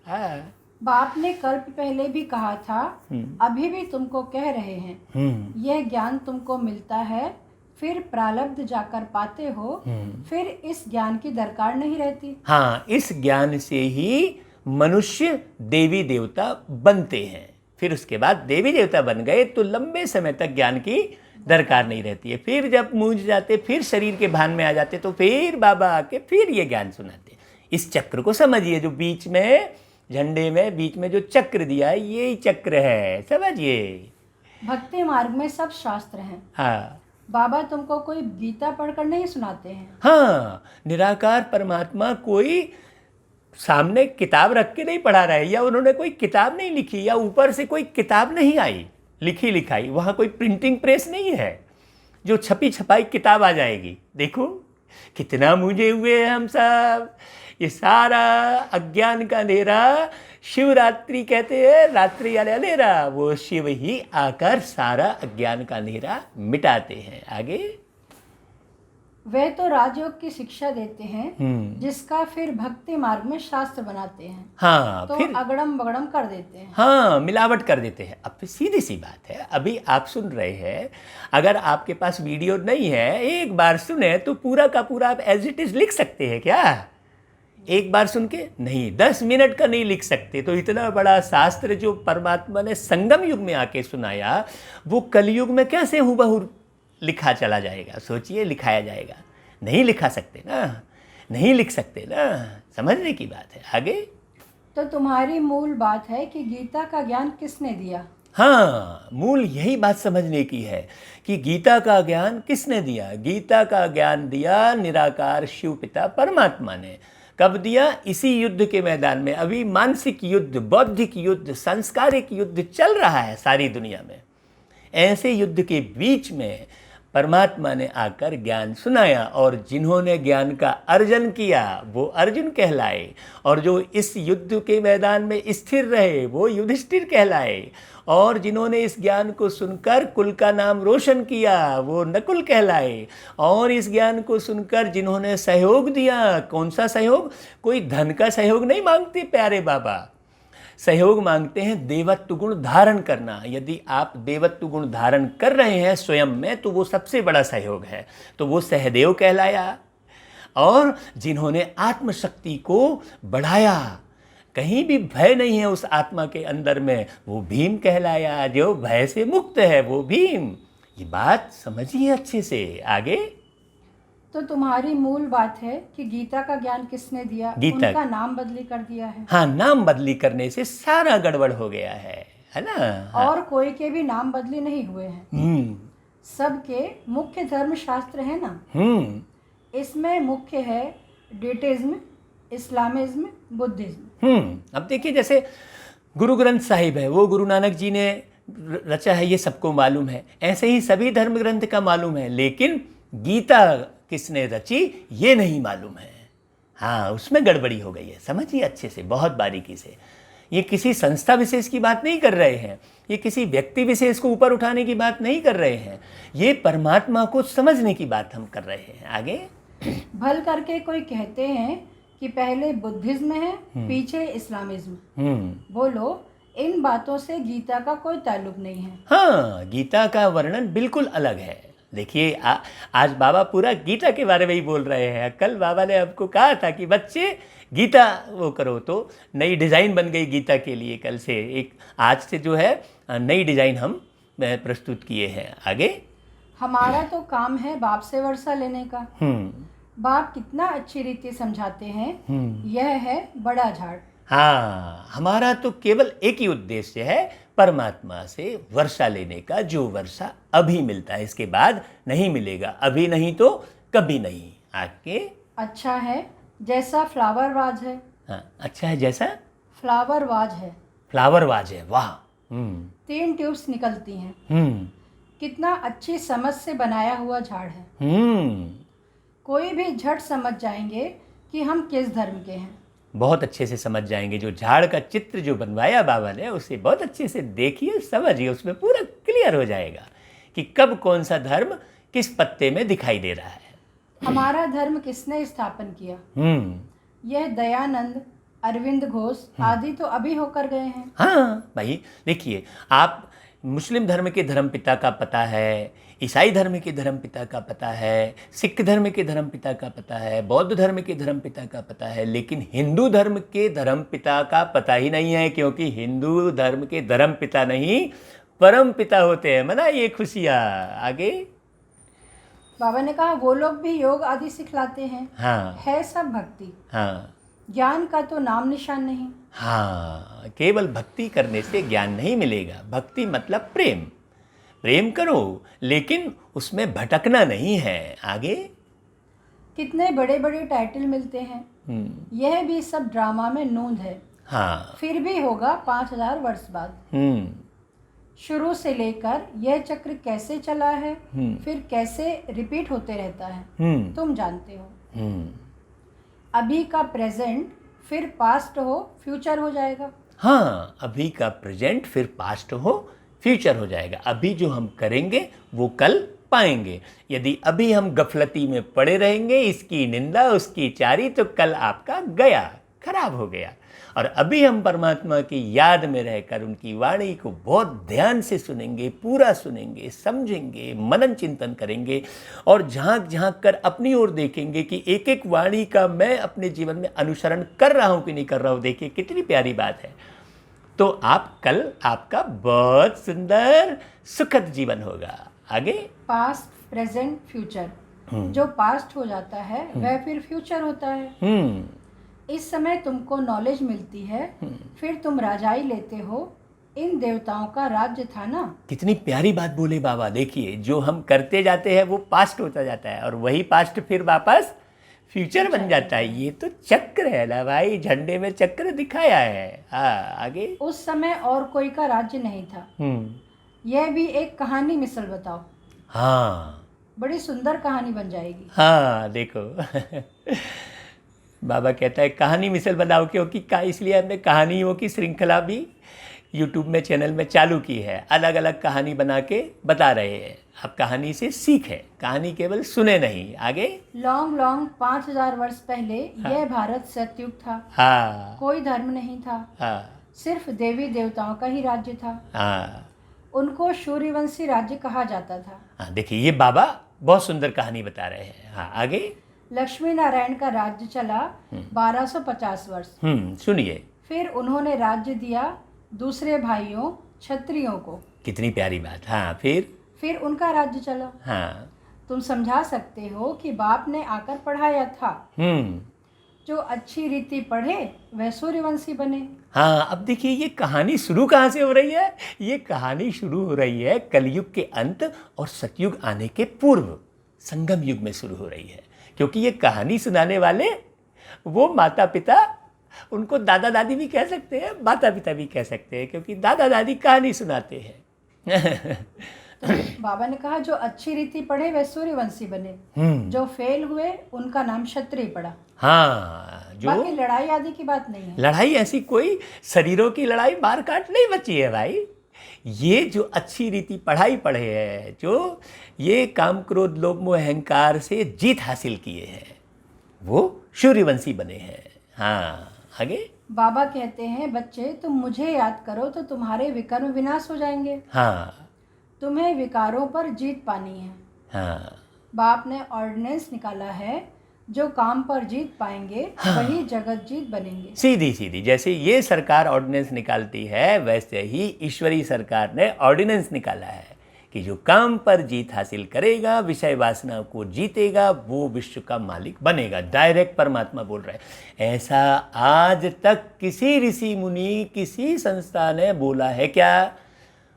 S1: हाँ।
S2: बाप ने कल्प पहले भी कहा था, अभी भी तुमको कह रहे हैं, यह ज्ञान तुमको मिलता है, फिर प्रारब्ध जाकर पाते हो, फिर इस ज्ञान की दरकार नहीं रहती।
S1: हाँ, इस ज्ञान से ही मनुष्य देवी देवता बनते हैं। फिर उसके बाद देवी देवता बन गए तो लंबे समय तक ज्ञान की दरकार नहीं रहती है। फिर जब मूझ जाते, फिर शरीर के भान में आ जाते, तो फिर बाबा आके फिर ये ज्ञान सुनाते। इस चक्र को समझिए, जो बीच में झंडे में बीच में जो चक्र दिया है, यही चक्र है, समझिए।
S2: भक्ति मार्ग में सब शास्त्र हैं।
S1: हाँ
S2: बाबा तुमको कोई गीता पढ़कर नहीं सुनाते हैं।
S1: हाँ, निराकार परमात्मा कोई सामने किताब रख के नहीं पढ़ा रहा है, या उन्होंने कोई किताब नहीं लिखी, या ऊपर से कोई किताब नहीं आई लिखी लिखाई। वहाँ कोई प्रिंटिंग प्रेस नहीं है जो छपी छपाई किताब आ जाएगी। देखो कितना मुझे हुए हैं हम सब। ये सारा अज्ञान का अंधेरा, शिवरात्रि कहते हैं, रात्रि वाले अंधेरा, वो शिव ही आकर सारा अज्ञान का अंधेरा मिटाते हैं। आगे
S2: वे तो राजयोग की शिक्षा देते हैं, जिसका फिर भक्ति मार्ग में शास्त्र बनाते हैं।
S1: हाँ,
S2: तो
S1: फिर
S2: अगड़म बगड़म कर देते हैं।
S1: हाँ, मिलावट कर देते हैं। अब सीधी सी बात है, अभी आप सुन रहे हैं, अगर आपके पास वीडियो नहीं है, एक बार सुने तो पूरा का पूरा आप एज इट इज लिख सकते हैं क्या? एक बार सुन के नहीं, 10 मिनट का नहीं लिख सकते। तो इतना बड़ा शास्त्र जो परमात्मा ने संगम युग में आके सुनाया, वो कलयुग में कैसे हूबहू लिखा चला जाएगा? सोचिए, लिखाया जाएगा? नहीं लिखा सकते ना, नहीं लिख सकते ना, समझने की बात है। आगे
S2: तो तुम्हारी मूल बात है कि गीता का ज्ञान किसने दिया?
S1: हाँ, मूल यही बात समझने की है कि गीता का ज्ञान किसने दिया। गीता का ज्ञान दिया निराकार शिव पिता परमात्मा ने। कब दिया? इसी युद्ध के मैदान में। अभी मानसिक युद्ध, बौद्धिक युद्ध, सांस्कारिक युद्ध चल रहा है सारी दुनिया में। ऐसे युद्ध के बीच में परमात्मा ने आकर ज्ञान सुनाया, और जिन्होंने ज्ञान का अर्जन किया वो अर्जुन कहलाए, और जो इस युद्ध के मैदान में स्थिर रहे वो युधिष्ठिर कहलाए, और जिन्होंने इस ज्ञान को सुनकर कुल का नाम रोशन किया वो नकुल कहलाए, और इस ज्ञान को सुनकर जिन्होंने सहयोग दिया, कौन सा सहयोग? कोई धन का सहयोग नहीं मांगते प्यारे बाबा, सहयोग मांगते हैं देवत्व गुण धारण करना। यदि आप देवत्व गुण धारण कर रहे हैं स्वयं में, तो वो सबसे बड़ा सहयोग है, तो वो सहदेव कहलाया। और जिन्होंने आत्मशक्ति को बढ़ाया, कहीं भी भय नहीं है उस आत्मा के अंदर में, वो भीम कहलाया। जो भय से मुक्त है वो भीम। ये बात समझिए अच्छे से। आगे
S2: तो तुम्हारी मूल बात है कि गीता का ज्ञान किसने दिया?
S1: गीता
S2: उनका नाम बदली कर दिया है।
S1: हाँ, नाम बदली करने से सारा गड़बड़ हो गया है ना? हाँ।
S2: और कोई के भी नाम बदली नहीं हुए हैं। सबके मुख्य धर्म शास्त्र है ना। इसमें मुख्य है डेटिज्म, इस्लामिज्म, बुद्धिज्म।
S1: अब देखिए, जैसे गुरु ग्रंथ साहिब है, वो गुरु नानक जी ने रचा है, ये सबको मालूम है। ऐसे ही सभी धर्म ग्रंथ का मालूम है, लेकिन गीता किसने रची ये नहीं मालूम है। हाँ, उसमें गड़बड़ी हो गई है। समझिए अच्छे से, बहुत बारीकी से। ये किसी संस्था विशेष की बात नहीं कर रहे हैं, ये किसी व्यक्ति विशेष को ऊपर उठाने की बात नहीं कर रहे हैं, ये परमात्मा को समझने की बात हम कर रहे हैं। आगे
S2: भल करके कोई कहते हैं कि पहले बुद्धिज्म है, पीछे इस्लामिज्म। बोलो, इन बातों से गीता का कोई ताल्लुक नहीं है।
S1: हाँ, गीता का वर्णन बिल्कुल अलग है। देखिए, आज बाबा पूरा गीता के बारे में ही बोल रहे हैं। कल बाबा ने आपको कहा था कि बच्चे गीता वो करो, तो नई डिज़ाइन बन गई गीता के लिए। कल से आज से जो है नई डिज़ाइन हम प्रस्तुत किए हैं। आगे
S2: हमारा तो काम है बाप से वर्षा लेने का। बाप कितना अच्छी रीति समझाते हैं। यह है बड़ा झाड़।
S1: हाँ, हमारा तो केवल एक ही उद्देश्य है, परमात्मा से वर्षा लेने का, जो वर्षा अभी मिलता है, इसके बाद नहीं मिलेगा। अभी नहीं तो कभी नहीं। आगे
S2: अच्छा है जैसा फ्लावर वाज है।
S1: हाँ, अच्छा है जैसा
S2: फ्लावर वाज है।
S1: फ्लावर वाज है, वाह।
S2: 3 ट्यूब्स निकलती हैं। कितना अच्छी समझ से बनाया हुआ झाड़ है। कोई भी झट समझ जाएंगे कि हम किस धर्म के हैं।
S1: बहुत अच्छे से समझ जाएंगे। जो झाड़ का चित्र जो बनवाया बाबा ने, उसे बहुत अच्छे से देखिए, समझिए, उसमें पूरा क्लियर हो जाएगा कि कब कौन सा धर्म किस पत्ते में दिखाई दे रहा है।
S2: हमारा धर्म किसने स्थापन किया? यह दयानंद, अरविंद घोष आदि तो अभी होकर गए हैं।
S1: हाँ भाई, देखिए, आप मुस्लिम धर्म के धर्मपिता का पता है, ईसाई धर्म के धर्मपिता का पता है, सिख धर्म के धर्मपिता का पता है, बौद्ध धर्म के धर्मपिता का पता है, लेकिन हिंदू धर्म के धर्मपिता का पता ही नहीं है, क्योंकि हिंदू धर्म के धर्मपिता नहीं, परम पिता होते हैं। मना ये खुशियाँ। आगे
S2: बाबा ने कहा वो लोग भी योग आदि सिखलाते हैं।
S1: हाँ,
S2: है सब भक्ति,
S1: हाँ,
S2: ज्ञान का तो नाम निशान नहीं।
S1: हाँ, केवल भक्ति करने से ज्ञान नहीं मिलेगा। भक्ति मतलब प्रेम। प्रेम करो, लेकिन उसमें भटकना नहीं है। आगे
S2: कितने बड़े बड़े टाइटल मिलते हैं। यह भी सब ड्रामा में नूंद है।
S1: हाँ,
S2: फिर भी होगा 5000 वर्ष बाद। शुरू से लेकर यह चक्र कैसे चला है, फिर कैसे रिपीट होते रहता है, तुम जानते हो। अभी का प्रेजेंट फिर पास्ट हो, फ्यूचर हो जाएगा।
S1: हाँ, अभी का प्रेजेंट फिर पास्ट हो, फ्यूचर हो जाएगा। अभी जो हम करेंगे वो कल पाएंगे। यदि अभी हम गफलती में पड़े रहेंगे, इसकी निंदा उसकी चारी, तो कल आपका गया, खराब हो गया। और अभी हम परमात्मा की याद में रहकर उनकी वाणी को बहुत ध्यान से सुनेंगे, पूरा सुनेंगे, समझेंगे, मनन चिंतन करेंगे और झांक झांक कर अपनी ओर देखेंगे कि एक एक वाणी का मैं अपने जीवन में अनुसरण कर रहा हूं कि नहीं कर रहा हूं। देखिए कितनी प्यारी बात है। तो आप कल आपका बहुत सुंदर सुखद जीवन होगा। आगे
S2: पास्ट, प्रेजेंट, फ्यूचर। जो पास्ट हो जाता है वह फिर फ्यूचर होता है। इस समय तुमको नॉलेज मिलती है, फिर तुम राजाई लेते हो। इन देवताओं का राज्य था ना। कितनी
S1: प्यारी बात बोले बाबा। देखिए, जो हम करते जाते हैं वो पास्ट होता जाता है और वही पास्ट फिर वापस फ्यूचर बन जाता है। ये तो चक्र है ना भाई, झंडे में चक्र दिखाया है। हाँ, आगे
S2: उस समय और कोई का राज्य नहीं था। यह भी एक कहानी मिसल बताओ।
S1: हाँ,
S2: बड़ी सुंदर कहानी बन जाएगी।
S1: हाँ, देखो बाबा कहता है कहानी मिसल बनाओ, क्योंकि इसलिए हमने कहानियों की श्रृंखला भी यूट्यूब में चैनल में चालू की है। अलग अलग कहानी बना के बता रहे हैं। अब कहानी से सीखें, कहानी केवल सुने नहीं। आगे
S2: लॉन्ग 5000 वर्ष पहले यह भारत सतयुग था।
S1: हाँ,
S2: कोई धर्म नहीं था।
S1: हाँ,
S2: सिर्फ देवी देवताओं का ही राज्य था।
S1: हाँ,
S2: उनको सूर्यवंशी राज्य कहा जाता था।
S1: हाँ, देखिए ये बाबा बहुत सुंदर कहानी बता रहे हैं। हाँ, आगे
S2: लक्ष्मी नारायण का राज्य चला 1250 वर्ष।
S1: सुनिए।
S2: फिर उन्होंने राज्य दिया दूसरे भाइयों क्षत्रियों को।
S1: कितनी प्यारी बात। हाँ, फिर
S2: उनका राज्य चला।
S1: हाँ,
S2: तुम समझा सकते हो कि बाप ने आकर पढ़ाया था। जो अच्छी रीति पढ़े वह सूर्यवंशी बने।
S1: हाँ, अब देखिए ये कहानी शुरू कहाँ से हो रही है। ये कहानी शुरू हो रही है कलयुग के अंत और सतयुग आने के पूर्व, संगम युग में शुरू हो रही है। क्योंकि ये कहानी सुनाने वाले वो माता पिता, उनको दादा दादी भी कह सकते हैं, माता पिता भी कह सकते हैं, क्योंकि दादा दादी कहानी सुनाते हैं।
S2: तो बाबा ने कहा जो अच्छी रीति पढ़े वह सूर्यवंशी बने, जो फेल हुए उनका नाम क्षत्रिय पड़ा।
S1: हाँ, जो
S2: बाकी लड़ाई आदि की बात नहीं है।
S1: लड़ाई ऐसी कोई शरीरों की लड़ाई मार काट नहीं बची है भाई। ये जो अच्छी रीति पढ़ाई पढ़े हैं, जो ये काम क्रोध लोभ मोह अहंकार से जीत हासिल किए हैं, वो सूर्यवंशी बने हैं। हाँ, आगे
S2: बाबा कहते हैं बच्चे तुम मुझे याद करो तो तुम्हारे विकर्म विनाश हो जाएंगे।
S1: हाँ,
S2: तुम्हें विकारों पर जीत पानी है।
S1: हाँ,
S2: बाप ने ऑर्डिनेंस निकाला है, जो काम पर जीत पाएंगे वही जगत जीत बनेंगे।
S1: सीधी सीधी जैसे ये सरकार ऑर्डिनेंस निकालती है, वैसे ही ईश्वरी सरकार ने ऑर्डिनेंस निकाला है कि जो काम पर जीत हासिल करेगा, विषय वासना को जीतेगा, वो विश्व का मालिक बनेगा। डायरेक्ट परमात्मा बोल रहे हैं। ऐसा आज तक किसी ऋषि मुनि, किसी संस्था ने बोला है क्या?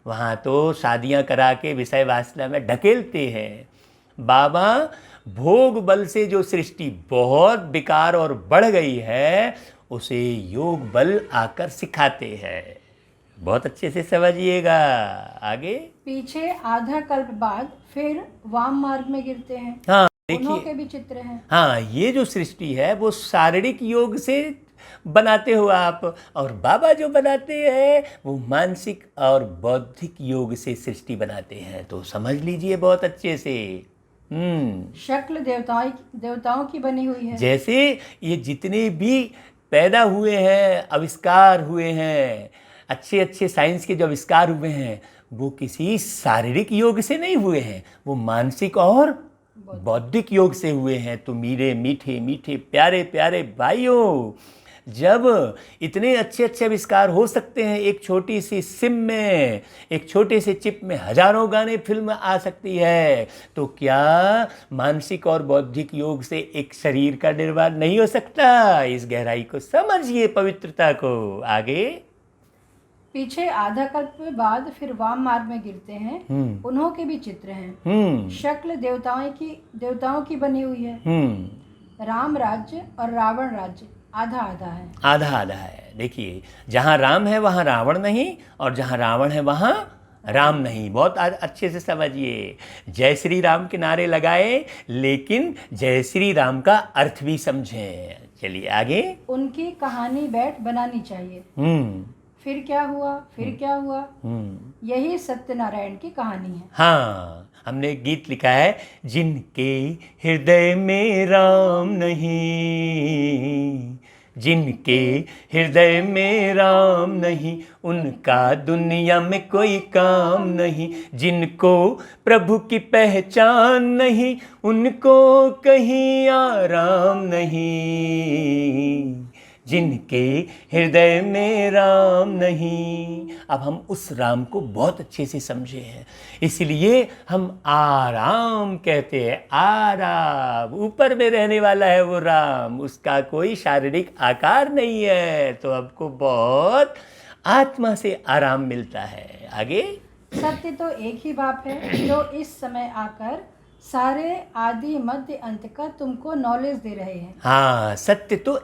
S1: वहाँ तो शादियाँ करा के विषय वासना में ढकेलते हैं। बाबा भोग बल से जो सृष्टि बहुत बेकार और बढ़ गई है, उसे योग बल आकर सिखाते हैं। बहुत अच्छे से समझिएगा। आगे
S2: पीछे आधा कल्प बाद फिर वाम मार्ग में गिरते हैं।
S1: हाँ,
S2: उन्हों के भी चित्र हैं।
S1: हाँ, ये जो सृष्टि है वो शारीरिक योग से बनाते हो आप, और बाबा जो बनाते हैं वो मानसिक और बौद्धिक योग से सृष्टि बनाते हैं। तो समझ लीजिए बहुत अच्छे से।
S2: शक्ल देवताओं की बनी हुई है।
S1: जैसे ये जितने भी पैदा हुए हैं, आविष्कार हुए हैं, अच्छे अच्छे साइंस के जो आविष्कार हुए हैं, वो किसी शारीरिक योग से नहीं हुए हैं, वो मानसिक और बौद्धिक योग से हुए हैं। तो मेरे मीठे मीठे प्यारे प्यारे भाइयों, जब इतने अच्छे अच्छे आविष्कार हो सकते हैं, एक छोटी सी सिम में, एक छोटे से चिप में हजारों गाने फिल्म आ सकती है, तो क्या मानसिक और बौद्धिक योग से एक शरीर का निर्माण नहीं हो सकता? इस गहराई को समझिए, पवित्रता को। आगे
S2: पीछे आधा कल्प बाद फिर वाम मार्ग में गिरते हैं, उन्हों के भी चित्र हैं। शक्ल देवताओं की बनी हुई है। राम राज्य और रावण राज्य आधा आधा है।
S1: आधा आधा है। देखिए, जहाँ राम है वहाँ रावण नहीं, और जहाँ रावण है वहाँ राम नहीं। बहुत अच्छे से समझिए। जय श्री राम के नारे लगाए, लेकिन जय श्री राम का अर्थ भी समझें। चलिए आगे।
S2: उनकी कहानी बैठ बनानी चाहिए। फिर क्या हुआ, फिर क्या हुआ, यही सत्यनारायण की कहानी है।
S1: हाँ, हमने एक गीत लिखा है, जिनके हृदय में राम नहीं, जिनके हृदय में राम नहीं, उनका दुनिया में कोई काम नहीं। जिनको प्रभु की पहचान नहीं, उनको कहीं आराम नहीं। जिनके हृदय में राम नहीं। अब हम उस राम को बहुत अच्छे से समझे हैं, इसलिए हम आराम कहते हैं। आराम, ऊपर में रहने वाला है वो राम, उसका कोई शारीरिक आकार नहीं है, तो आपको बहुत आत्मा से आराम मिलता है। आगे।
S2: सत्य तो एक ही बाप है, जो इस समय आकर सारे आदि मध्य अंत का तुमको नॉलेज दे रहे हैं।
S1: हाँ, सत्य तो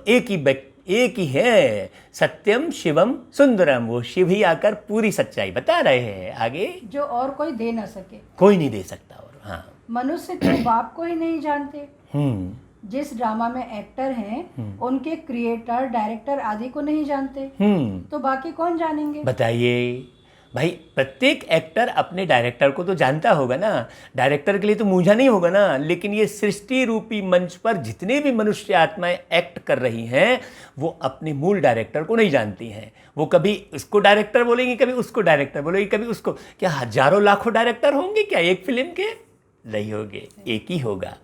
S1: एक ही है। सत्यम शिवम सुंदरम, वो शिव ही आकर पूरी सच्चाई बता रहे हैं। आगे।
S2: जो और कोई दे ना सके।
S1: कोई नहीं दे सकता। और हाँ,
S2: मनुष्य तो बाप को ही नहीं जानते। जिस ड्रामा में एक्टर हैं, उनके क्रिएटर, डायरेक्टर आदि को नहीं जानते, तो बाकी कौन जानेंगे?
S1: बताइए भाई। प्रत्येक एक्टर अपने डायरेक्टर को तो जानता होगा ना, डायरेक्टर के लिए तो मूंझा नहीं होगा ना। लेकिन ये सृष्टि रूपी मंच पर जितने भी मनुष्य आत्माएं एक्ट कर रही हैं, वो अपने मूल डायरेक्टर को नहीं जानती हैं। वो कभी उसको डायरेक्टर बोलेंगे, कभी उसको डायरेक्टर बोलेंगे, कभी उसको। क्या हजारों लाखों डायरेक्टर होंगे क्या एक फिल्म के? नहीं होंगे, एक ही होगा।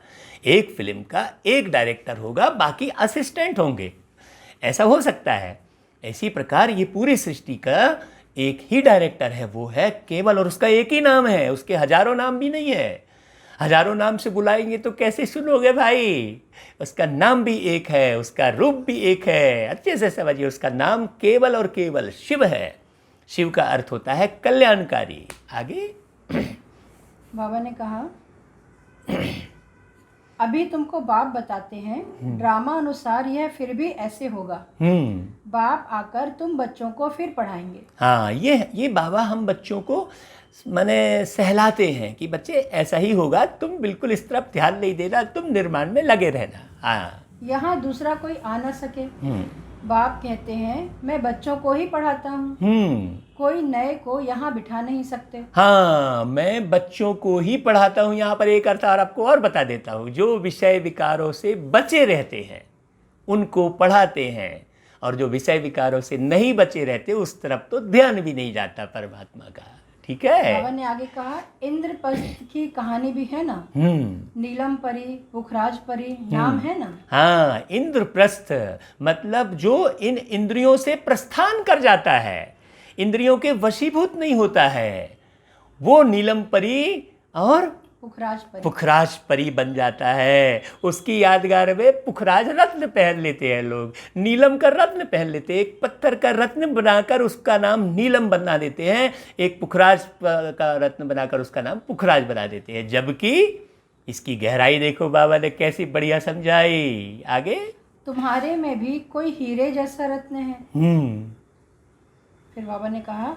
S1: एक फिल्म का एक डायरेक्टर होगा, बाकी असिस्टेंट होंगे। ऐसा हो सकता है। इसी प्रकार ये पूरी सृष्टि का एक ही डायरेक्टर है, वो है केवल, और उसका एक ही नाम है, उसके हजारों नाम भी नहीं है। हजारों नाम से बुलाएंगे तो कैसे सुनोगे भाई? उसका नाम भी एक है, उसका रूप भी एक है। अच्छे से समझिए, उसका नाम केवल और केवल शिव है। शिव का अर्थ होता है कल्याणकारी। आगे।
S2: बाबा ने कहा, अभी तुमको बाप बताते हैं, ड्रामा अनुसार यह फिर भी ऐसे होगा। बाप आकर तुम बच्चों को फिर पढ़ाएंगे।
S1: हाँ, ये बाबा हम बच्चों को माने सहलाते हैं कि बच्चे ऐसा ही होगा, तुम बिल्कुल इस तरफ ध्यान नहीं देना, तुम निर्माण में लगे रहना। हाँ,
S2: यहाँ दूसरा कोई आ ना सके। बाप कहते हैं, मैं बच्चों को ही पढ़ाता हूँ, कोई नए को यहाँ बिठा नहीं सकते।
S1: हाँ, मैं बच्चों को ही पढ़ाता हूँ। यहाँ पर एक अर्थ और आपको और बता देता हूँ, जो विषय विकारों से बचे रहते हैं उनको पढ़ाते हैं, और जो विषय विकारों से नहीं बचे रहते उस तरफ तो ध्यान भी नहीं जाता परमात्मा का। ठीक है।
S2: बाबा ने आगे कहा, इंद्रप्रस्थ की कहानी भी है ना, नीलम परी, पुखराज परी नाम है ना।
S1: हाँ, इंद्रप्रस्थ मतलब जो इन इंद्रियों से प्रस्थान कर जाता है, इंद्रियों के वशीभूत नहीं होता है, वो नीलम परी और पुखराज परी बन जाता है। उसकी यादगार में पुखराज रत्न पहन लेते हैं लोग, नीलम का रत्न पहन लेते हैं। एक पत्थर का रत्न बनाकर उसका नाम नीलम बना देते हैं, एक पुखराज का रत्न बनाकर उसका नाम पुखराज बना देते हैं। जबकि इसकी गहराई देखो बाबा ने कैसी बढ़िया समझाई। आगे।
S2: तुम्हारे में भी कोई हीरे जैसा रत्न है। फिर बाबा ने कहा,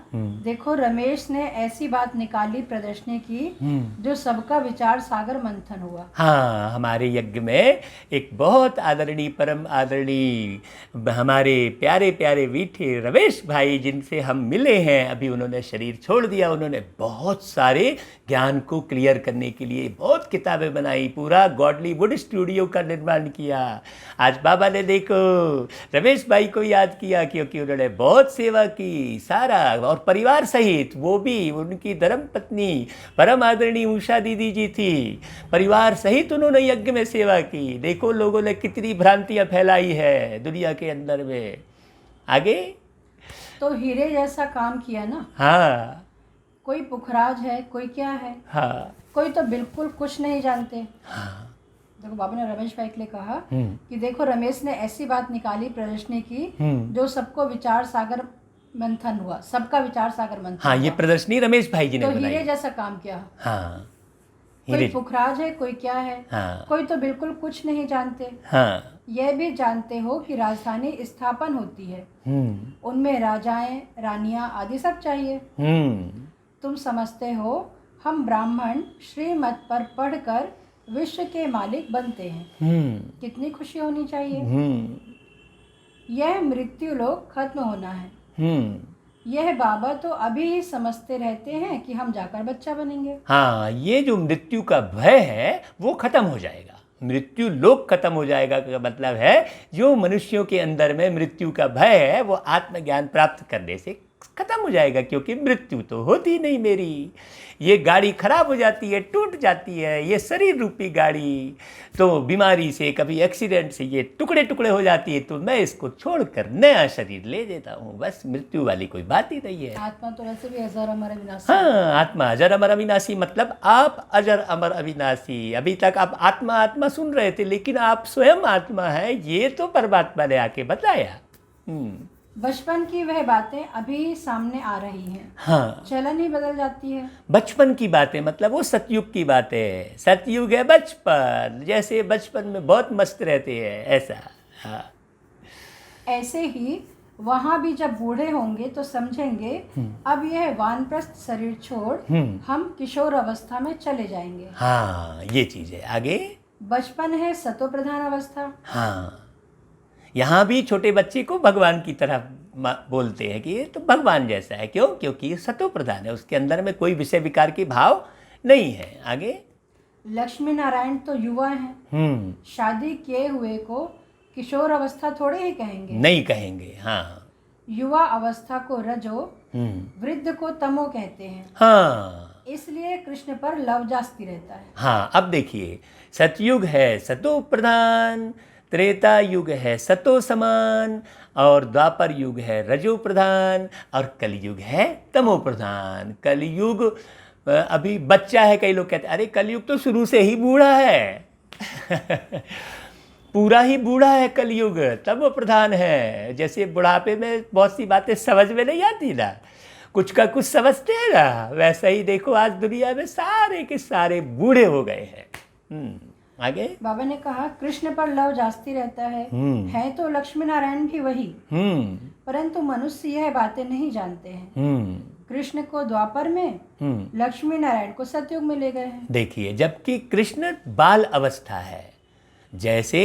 S2: देखो रमेश ने ऐसी बात निकाली प्रदर्शनी की जो सबका विचार सागर मंथन हुआ।
S1: हाँ, हमारे यज्ञ में एक बहुत आदरणीय परम आदरणीय हमारे प्यारे प्यारे मीठे रमेश भाई जिनसे हम मिले हैं, अभी उन्होंने शरीर छोड़ दिया। उन्होंने बहुत सारे ज्ञान को क्लियर करने के लिए बहुत किताबें बनाई, पूरा गॉडली वुड स्टूडियो का निर्माण किया। आज बाबा ने देखो रमेश भाई को याद किया क्योंकि उन्होंने बहुत सेवा की, सारा और परिवार सहित। वो भी उनकी धर्म पत्नी परम आदरणीय उषा दीदी जी थी, परिवार सहित उन्होंने यज्ञ में सेवा की। देखो लोगों ने कितनी भ्रांतियां फैलाई है दुनिया के अंदर में। आगे
S2: तो हीरे जैसा काम किया ना।
S1: हाँ,
S2: कोई पुखराज है, कोई क्या है,
S1: हाँ,
S2: कोई तो बिल्कुल कुछ नहीं जानते।
S1: हाँ,
S2: देखो बाबा ने रमेश भाई के लिए कहा कि देखो रमेश ने ऐसी बात निकाली प्रदर्शनी की जो सबको विचार सागर मंथन हुआ, सबका विचार सागर मंथन
S1: हाँ, ये
S2: हुआ।
S1: प्रदर्शनी रमेश भाई जी ने
S2: तो
S1: बनाई।
S2: हीरे जैसा काम किया।
S1: हाँ,
S2: कोई
S1: हीरे,
S2: पुखराज है, कोई क्या है,
S1: हाँ,
S2: कोई तो बिल्कुल कुछ नहीं जानते।
S1: हाँ,
S2: यह भी जानते हो कि राजधानी स्थापन होती है, उनमें राजाएं, रानियां आदि सब चाहिए। तुम समझते हो हम ब्राह्मण श्रीमत पर पढ़कर विश्व के मालिक बनते हैं। कितनी खुशी होनी चाहिए। यह मृत्यु लोक खत्म होना है। यह बाबा तो अभी ही समझते रहते हैं कि हम जाकर बच्चा बनेंगे।
S1: हाँ, ये जो मृत्यु का भय है वो खत्म हो जाएगा, मृत्यु लोक खत्म हो जाएगा का मतलब है जो मनुष्यों के अंदर में मृत्यु का भय है वो आत्मज्ञान प्राप्त करने से खत्म हो जाएगा, क्योंकि मृत्यु तो होती नहीं मेरी। ये गाड़ी खराब हो जाती है, टूट जाती है, ये शरीर रूपी गाड़ी तो बीमारी से, कभी एक्सीडेंट से ये टुकड़े टुकड़े हो जाती है, तो मैं इसको छोड़कर नया शरीर ले लेता हूँ। बस मृत्यु वाली कोई बात ही नहीं है।
S2: आत्मा तो वैसे भी अजर अमर अविनाशी।
S1: हाँ, आत्मा अजर अमर अविनाशी, मतलब आप अजर अमर अविनाशी। अभी तक आप आत्मा आत्मा सुन रहे थे, लेकिन आप स्वयं आत्मा है, ये तो परमात्मा ने आके बताया।
S2: बचपन की वह बातें अभी सामने आ रही हैं।
S1: हाँ,
S2: चलन ही बदल जाती है।
S1: बचपन की बातें मतलब वो सतयुग की बातें है। सतयुग है बचपन, जैसे बचपन में बहुत मस्त रहते हैं ऐसा। हाँ,
S2: ऐसे ही वहाँ भी जब बूढ़े होंगे तो समझेंगे अब यह वानप्रस्थ शरीर छोड़ हम किशोर अवस्था में चले जाएंगे।
S1: हाँ, ये चीज़ है। आगे
S2: बचपन है सतो प्रधान अवस्था।
S1: हाँ, यहाँ भी छोटे बच्चे को भगवान की तरह बोलते हैं कि ये तो भगवान जैसा है। क्यों? क्योंकि ये सतो प्रधान है, उसके अंदर में कोई विषय विकार के भाव नहीं है। आगे
S2: लक्ष्मी नारायण तो युवा हैं, शादी किए हुए को किशोर अवस्था थोड़े ही कहेंगे,
S1: नहीं कहेंगे। हाँ,
S2: युवा अवस्था को रजो, वृद्ध को तमो कहते हैं।
S1: हाँ,
S2: इसलिए कृष्ण पर लव जास्ती रहता है।
S1: हाँ, अब देखिए सतयुग है सतो प्रधान, त्रेता युग है सतो समान, और द्वापर युग है रजो प्रधान, और कलयुग है तमो प्रधान। कलयुग अभी बच्चा है, कई लोग कहते हैं अरे कलयुग तो शुरू से ही बूढ़ा है पूरा ही बूढ़ा है कलयुग, तमो प्रधान है। जैसे बुढ़ापे में बहुत सी बातें समझ में नहीं आती ना, कुछ का कुछ समझते हैं ना, वैसा ही देखो आज दुनिया में सारे के सारे बूढ़े हो गए हैं। आगे
S2: बाबा ने कहा कृष्ण पर लव जास्ती रहता है तो लक्ष्मी नारायण भी वही, परंतु मनुष्य यह बातें नहीं जानते हैं। कृष्ण को द्वापर में, लक्ष्मी नारायण को सतयुग में ले गए हैं।
S1: देखिए, जबकि कृष्ण बाल अवस्था है, जैसे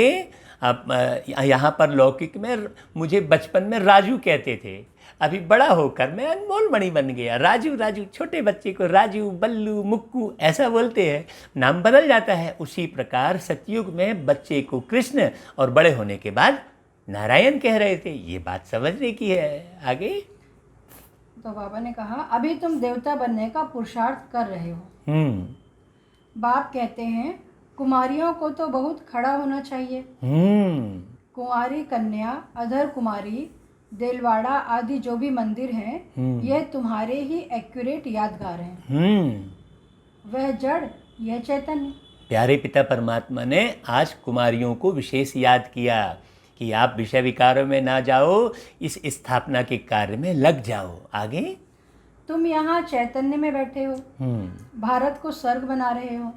S1: अब यहाँ पर लौकिक में मुझे बचपन में राजू कहते थे, अभी बड़ा होकर मैं अनमोल मणि बन गया। राजू राजू, छोटे बच्चे को राजू, बल्लू, मुक्कू ऐसा बोलते हैं, नाम बदल जाता है। उसी प्रकार सतयुग में बच्चे को कृष्ण और बड़े होने के बाद नारायण कह रहे थे। ये बात समझने की है। आगे
S2: तो बाबा ने कहा अभी तुम देवता बनने का पुरुषार्थ कर रहे हो। बाप कहते हैं कुमारियों को तो बहुत खड़ा होना चाहिए। कुंवारी कन्या, अधर कुमारी, देलवाड़ा आदि जो भी मंदिर हैं, यह तुम्हारे ही एक्यूरेट यादगार हैं। वह जड़, यह चैतन्य।
S1: प्यारे पिता परमात्मा ने आज कुमारियों को विशेष याद किया कि आप विषय विकारों में ना जाओ, इस स्थापना के कार्य में लग जाओ। आगे
S2: तुम यहाँ चैतन्य में बैठे हो, भारत को स्वर्ग बना रहे हो।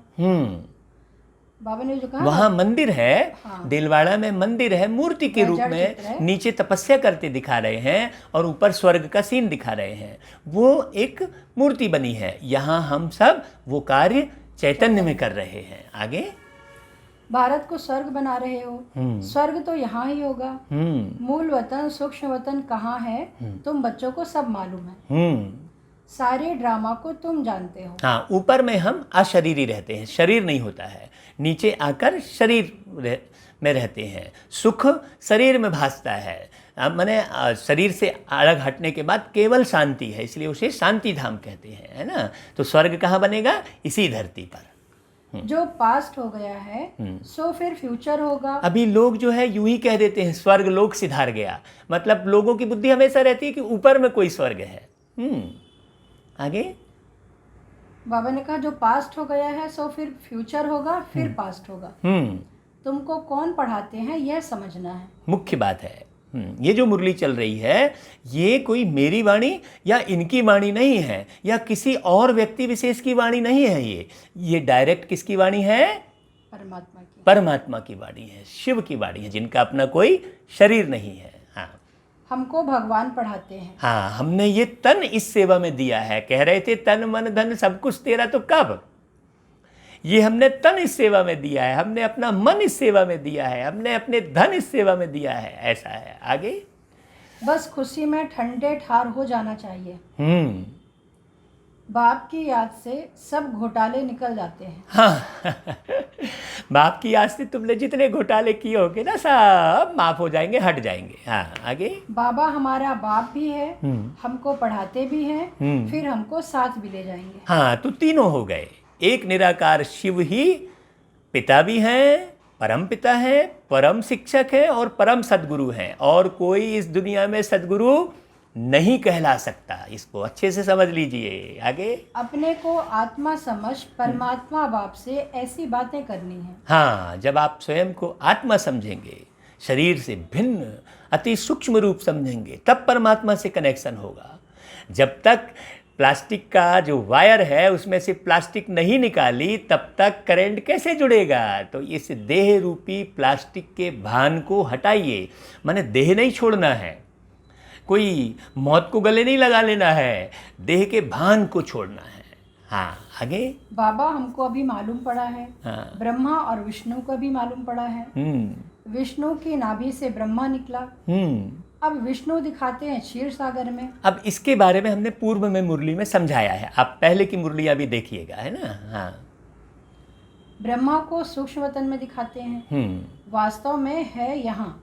S2: बाबा ने जो कहा
S1: वहाँ मंदिर है,
S2: हाँ।
S1: दिलवाड़ा में मंदिर है, मूर्ति के रूप
S2: जड़ चित्र
S1: में
S2: है।
S1: नीचे तपस्या करते दिखा रहे हैं और ऊपर स्वर्ग का सीन दिखा रहे हैं। वो एक मूर्ति बनी है। यहाँ हम सब वो कार्य चैतन्य में कर रहे हैं। आगे,
S2: भारत को स्वर्ग बना रहे हो। स्वर्ग तो यहाँ ही होगा। मूल वतन सूक्ष्म वतन कहाँ है तुम बच्चों को सब मालूम है। सारे ड्रामा को तुम जानते हो।
S1: हाँ, ऊपर में हम अशरीरी रहते हैं, शरीर नहीं होता है। नीचे आकर शरीर में रहते हैं। सुख शरीर में भासता है। माने शरीर से अलग हटने के बाद केवल शांति है, इसलिए उसे शांति धाम कहते हैं, है ना। तो स्वर्ग कहाँ बनेगा? इसी धरती पर।
S2: जो पास्ट हो गया है सो फिर फ्यूचर होगा।
S1: अभी लोग जो है यूं ही कह देते हैं स्वर्ग लोक सिधार गया। मतलब लोगों की बुद्धि हमेशा रहती है कि ऊपर में कोई स्वर्ग है। आगे,
S2: बाबा ने कहा जो पास्ट हो गया है सो फिर फ्यूचर होगा, फिर पास्ट होगा। तुमको कौन पढ़ाते हैं यह समझना है।
S1: मुख्य बात है। ये जो मुरली चल रही है ये कोई मेरी वाणी या इनकी वाणी नहीं है, या किसी और व्यक्ति विशेष की वाणी नहीं है। ये डायरेक्ट किसकी वाणी है?
S2: परमात्मा की।
S1: परमात्मा की वाणी है, शिव की वाणी है, जिनका अपना कोई शरीर नहीं है। हाँ,
S2: हमको भगवान पढ़ाते हैं।
S1: हाँ, हमने ये तन इस सेवा में दिया है। कह रहे थे तन मन धन सब कुछ तेरा, तो कब? ये हमने तन इस सेवा में दिया है, हमने अपना मन इस सेवा में दिया है, हमने अपने धन इस सेवा में दिया है। ऐसा है। आगे,
S2: बस खुशी में ठंडे ठार हो जाना चाहिए। बाप की याद से सब घोटाले निकल जाते हैं।
S1: हाँ बाप की याद से तुमने जितने घोटाले किए होंगे ना सब माफ हो जाएंगे, हट जाएंगे। हाँ, आगे,
S2: बाबा हमारा बाप भी है, हमको पढ़ाते भी हैं, फिर हमको साथ भी ले जाएंगे।
S1: हाँ, तो तीनों हो गए। एक निराकार शिव ही पिता भी हैं, परम पिता है, परम शिक्षक है और परम सद्गुरु हैं। और कोई इस दुनिया में सद्गुरु नहीं कहला सकता। इसको अच्छे से समझ लीजिए। आगे,
S2: अपने को आत्मा समझ परमात्मा बाप से ऐसी बातें करनी है।
S1: हाँ, जब आप स्वयं को आत्मा समझेंगे, शरीर से भिन्न अति सूक्ष्म रूप समझेंगे, तब परमात्मा से कनेक्शन होगा। जब तक प्लास्टिक का जो वायर है उसमें से प्लास्टिक नहीं निकाली तब तक करंट कैसे जुड़ेगा? तो इस देह रूपी प्लास्टिक के भान को हटाइए। माने देह नहीं छोड़ना है, कोई मौत को गले नहीं लगा लेना है, देह के भान को छोड़ना है। हाँ, आगे,
S2: बाबा हमको अभी मालूम पड़ा है।
S1: हाँ,
S2: ब्रह्मा और विष्णु को भी मालूम पड़ा है। विष्णु की नाभि से ब्रह्मा निकला। अब विष्णु दिखाते हैं क्षीर सागर में।
S1: अब इसके बारे में हमने पूर्व में मुरली में समझाया है, आप पहले की मुरलियाँ भी देखिएगा, है ना। हाँ,
S2: ब्रह्मा को सूक्ष्म वतन में दिखाते हैं, वास्तव में है यहाँ।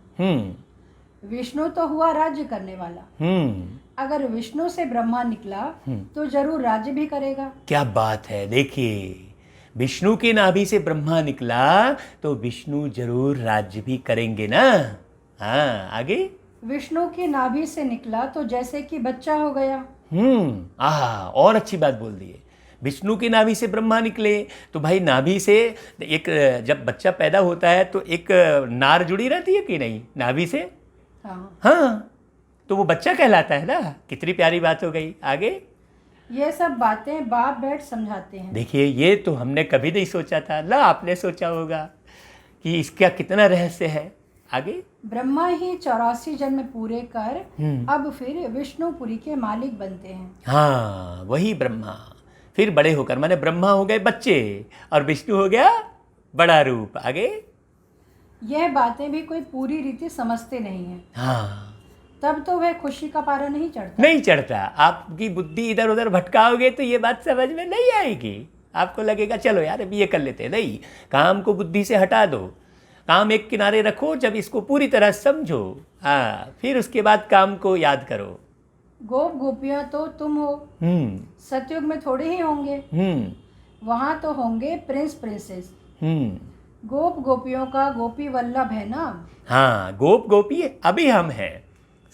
S2: विष्णु तो हुआ राज्य करने वाला। अगर विष्णु से ब्रह्मा निकला तो जरूर राज्य भी करेगा।
S1: क्या बात है। देखिए, विष्णु की नाभि से ब्रह्मा निकला तो विष्णु जरूर राज्य भी करेंगे ना। हाँ, आगे,
S2: विष्णु की नाभि से निकला तो जैसे कि बच्चा हो गया।
S1: और अच्छी बात बोल दी है। विष्णु की नाभि से ब्रह्मा निकले तो भाई नाभि से एक, जब बच्चा पैदा होता है तो एक नार जुड़ी रहती है कि नहीं नाभि से? हाँ, तो वो बच्चा कहलाता है ना। कितनी प्यारी बात हो गई। आगे,
S2: ये सब बातें बाप बैठ समझाते हैं।
S1: देखिए, ये तो हमने कभी नहीं सोचा था ना, आपने सोचा होगा कि इसका कितना रहस्य है। आगे,
S2: ब्रह्मा ही 84 जन्म पूरे कर अब फिर विष्णुपुरी के मालिक बनते हैं।
S1: हाँ, वही ब्रह्मा फिर बड़े होकर, माने ब्रह्मा हो गए बच्चे और विष्णु हो गया बड़ा रूप। आगे,
S2: यह बातें भी कोई पूरी रीति समझते नहीं है।
S1: हाँ,
S2: तब तो वह खुशी का पारा नहीं चढ़ता।
S1: नहीं चढ़ता। आपकी बुद्धि इधर उधर भटकाओगे तो ये बात समझ में नहीं आएगी। आपको लगेगा चलो यार अभी ये कर लेते हैं। नहीं, काम को बुद्धि से हटा दो, काम एक किनारे रखो, जब इसको पूरी तरह समझो, हाँ, फिर उसके बाद काम को याद करो।
S2: गोप गोपियाँ तो तुम हो, सतयुग में थोड़े ही होंगे। वहाँ तो होंगे प्रिंस प्रिंसेस। गोप गोपियों का गोपी वल्लभ है ना।
S1: हाँ, गोप गोपी अभी हम हैं।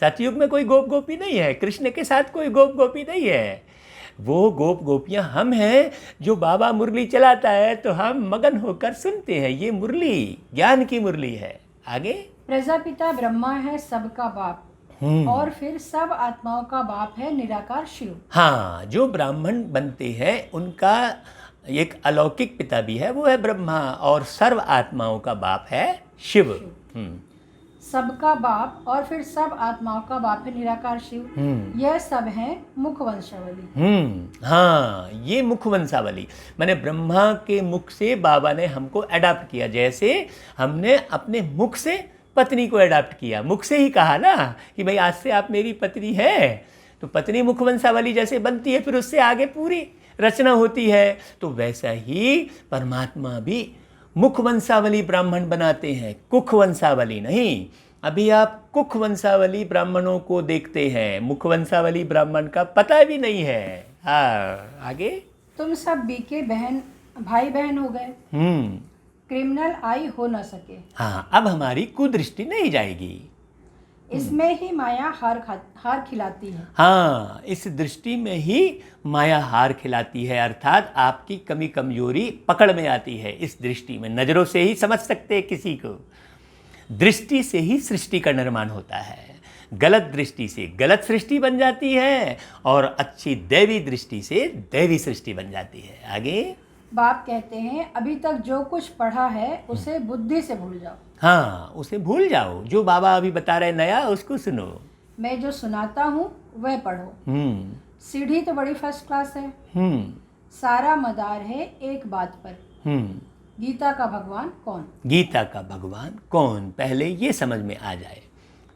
S1: सतयुग में कोई गोप गोपी नहीं है, कृष्ण के साथ कोई गोप गोपी नहीं है। वो गोप गोपियाँ हम हैं। जो बाबा मुरली चलाता है तो हम मगन होकर सुनते हैं। ये मुरली ज्ञान की मुरली है। आगे,
S2: प्रजापिता ब्रह्मा है सबका बाप, और फिर सब आत्माओं का बाप है निराकार शिव।
S1: हाँ, जो ब्राह्मण बनते हैं उनका एक अलौकिक पिता भी है, वो है ब्रह्मा, और सर्व आत्माओं का बाप है शिव।
S2: सबका बाप और फिर सब आत्माओं का बाप है निराकार शिव। यह सब है मुख वंशावली।
S1: हाँ, ये मुख वंशावली मैंने ब्रह्मा के मुख से बाबा ने हमको अडाप्ट किया, जैसे हमने अपने मुख से पत्नी को अडाप्ट किया। मुख से ही कहा ना कि भाई आज से आप मेरी पत्नी है, तो पत्नी मुख वंशावली जैसे बनती है, फिर उससे आगे पूरी रचना होती है। तो वैसा ही परमात्मा भी मुख वंशावली ब्राह्मण बनाते हैं, कुख वंशावली नहीं। अभी आप कुख वंशावली ब्राह्मणों को देखते हैं, मुख वंशावली ब्राह्मण का पता भी नहीं है। हाँ, आगे।
S2: तुम सब बीके बहन भाई बहन हो गए, क्रिमिनल आई हो न सके।
S1: हाँ, अब हमारी कुदृष्टि नहीं जाएगी।
S2: इसमें ही माया हार खिलाती है।
S1: हाँ, इस दृष्टि में ही माया हार खिलाती है, अर्थात आपकी कमी कमजोरी पकड़ में आती है। इस दृष्टि में नज़रों से ही समझ सकते हैं किसी को। दृष्टि से ही सृष्टि का निर्माण होता है। गलत दृष्टि से गलत सृष्टि बन जाती है, और अच्छी दैवी दृष्टि से दैवी सृष्टि बन जाती है। आगे
S2: बाप कहते हैं अभी तक जो कुछ पढ़ा है उसे बुद्धि से भूल जाओ।
S1: हाँ, उसे भूल जाओ। जो बाबा अभी बता रहे नया, उसको सुनो।
S2: मैं जो सुनाता हूँ वह पढ़ो। सीढ़ी तो बड़ी फर्स्ट क्लास है। सारा मदार है एक बात पर। गीता का भगवान कौन?
S1: गीता का भगवान कौन, पहले ये समझ में आ जाए।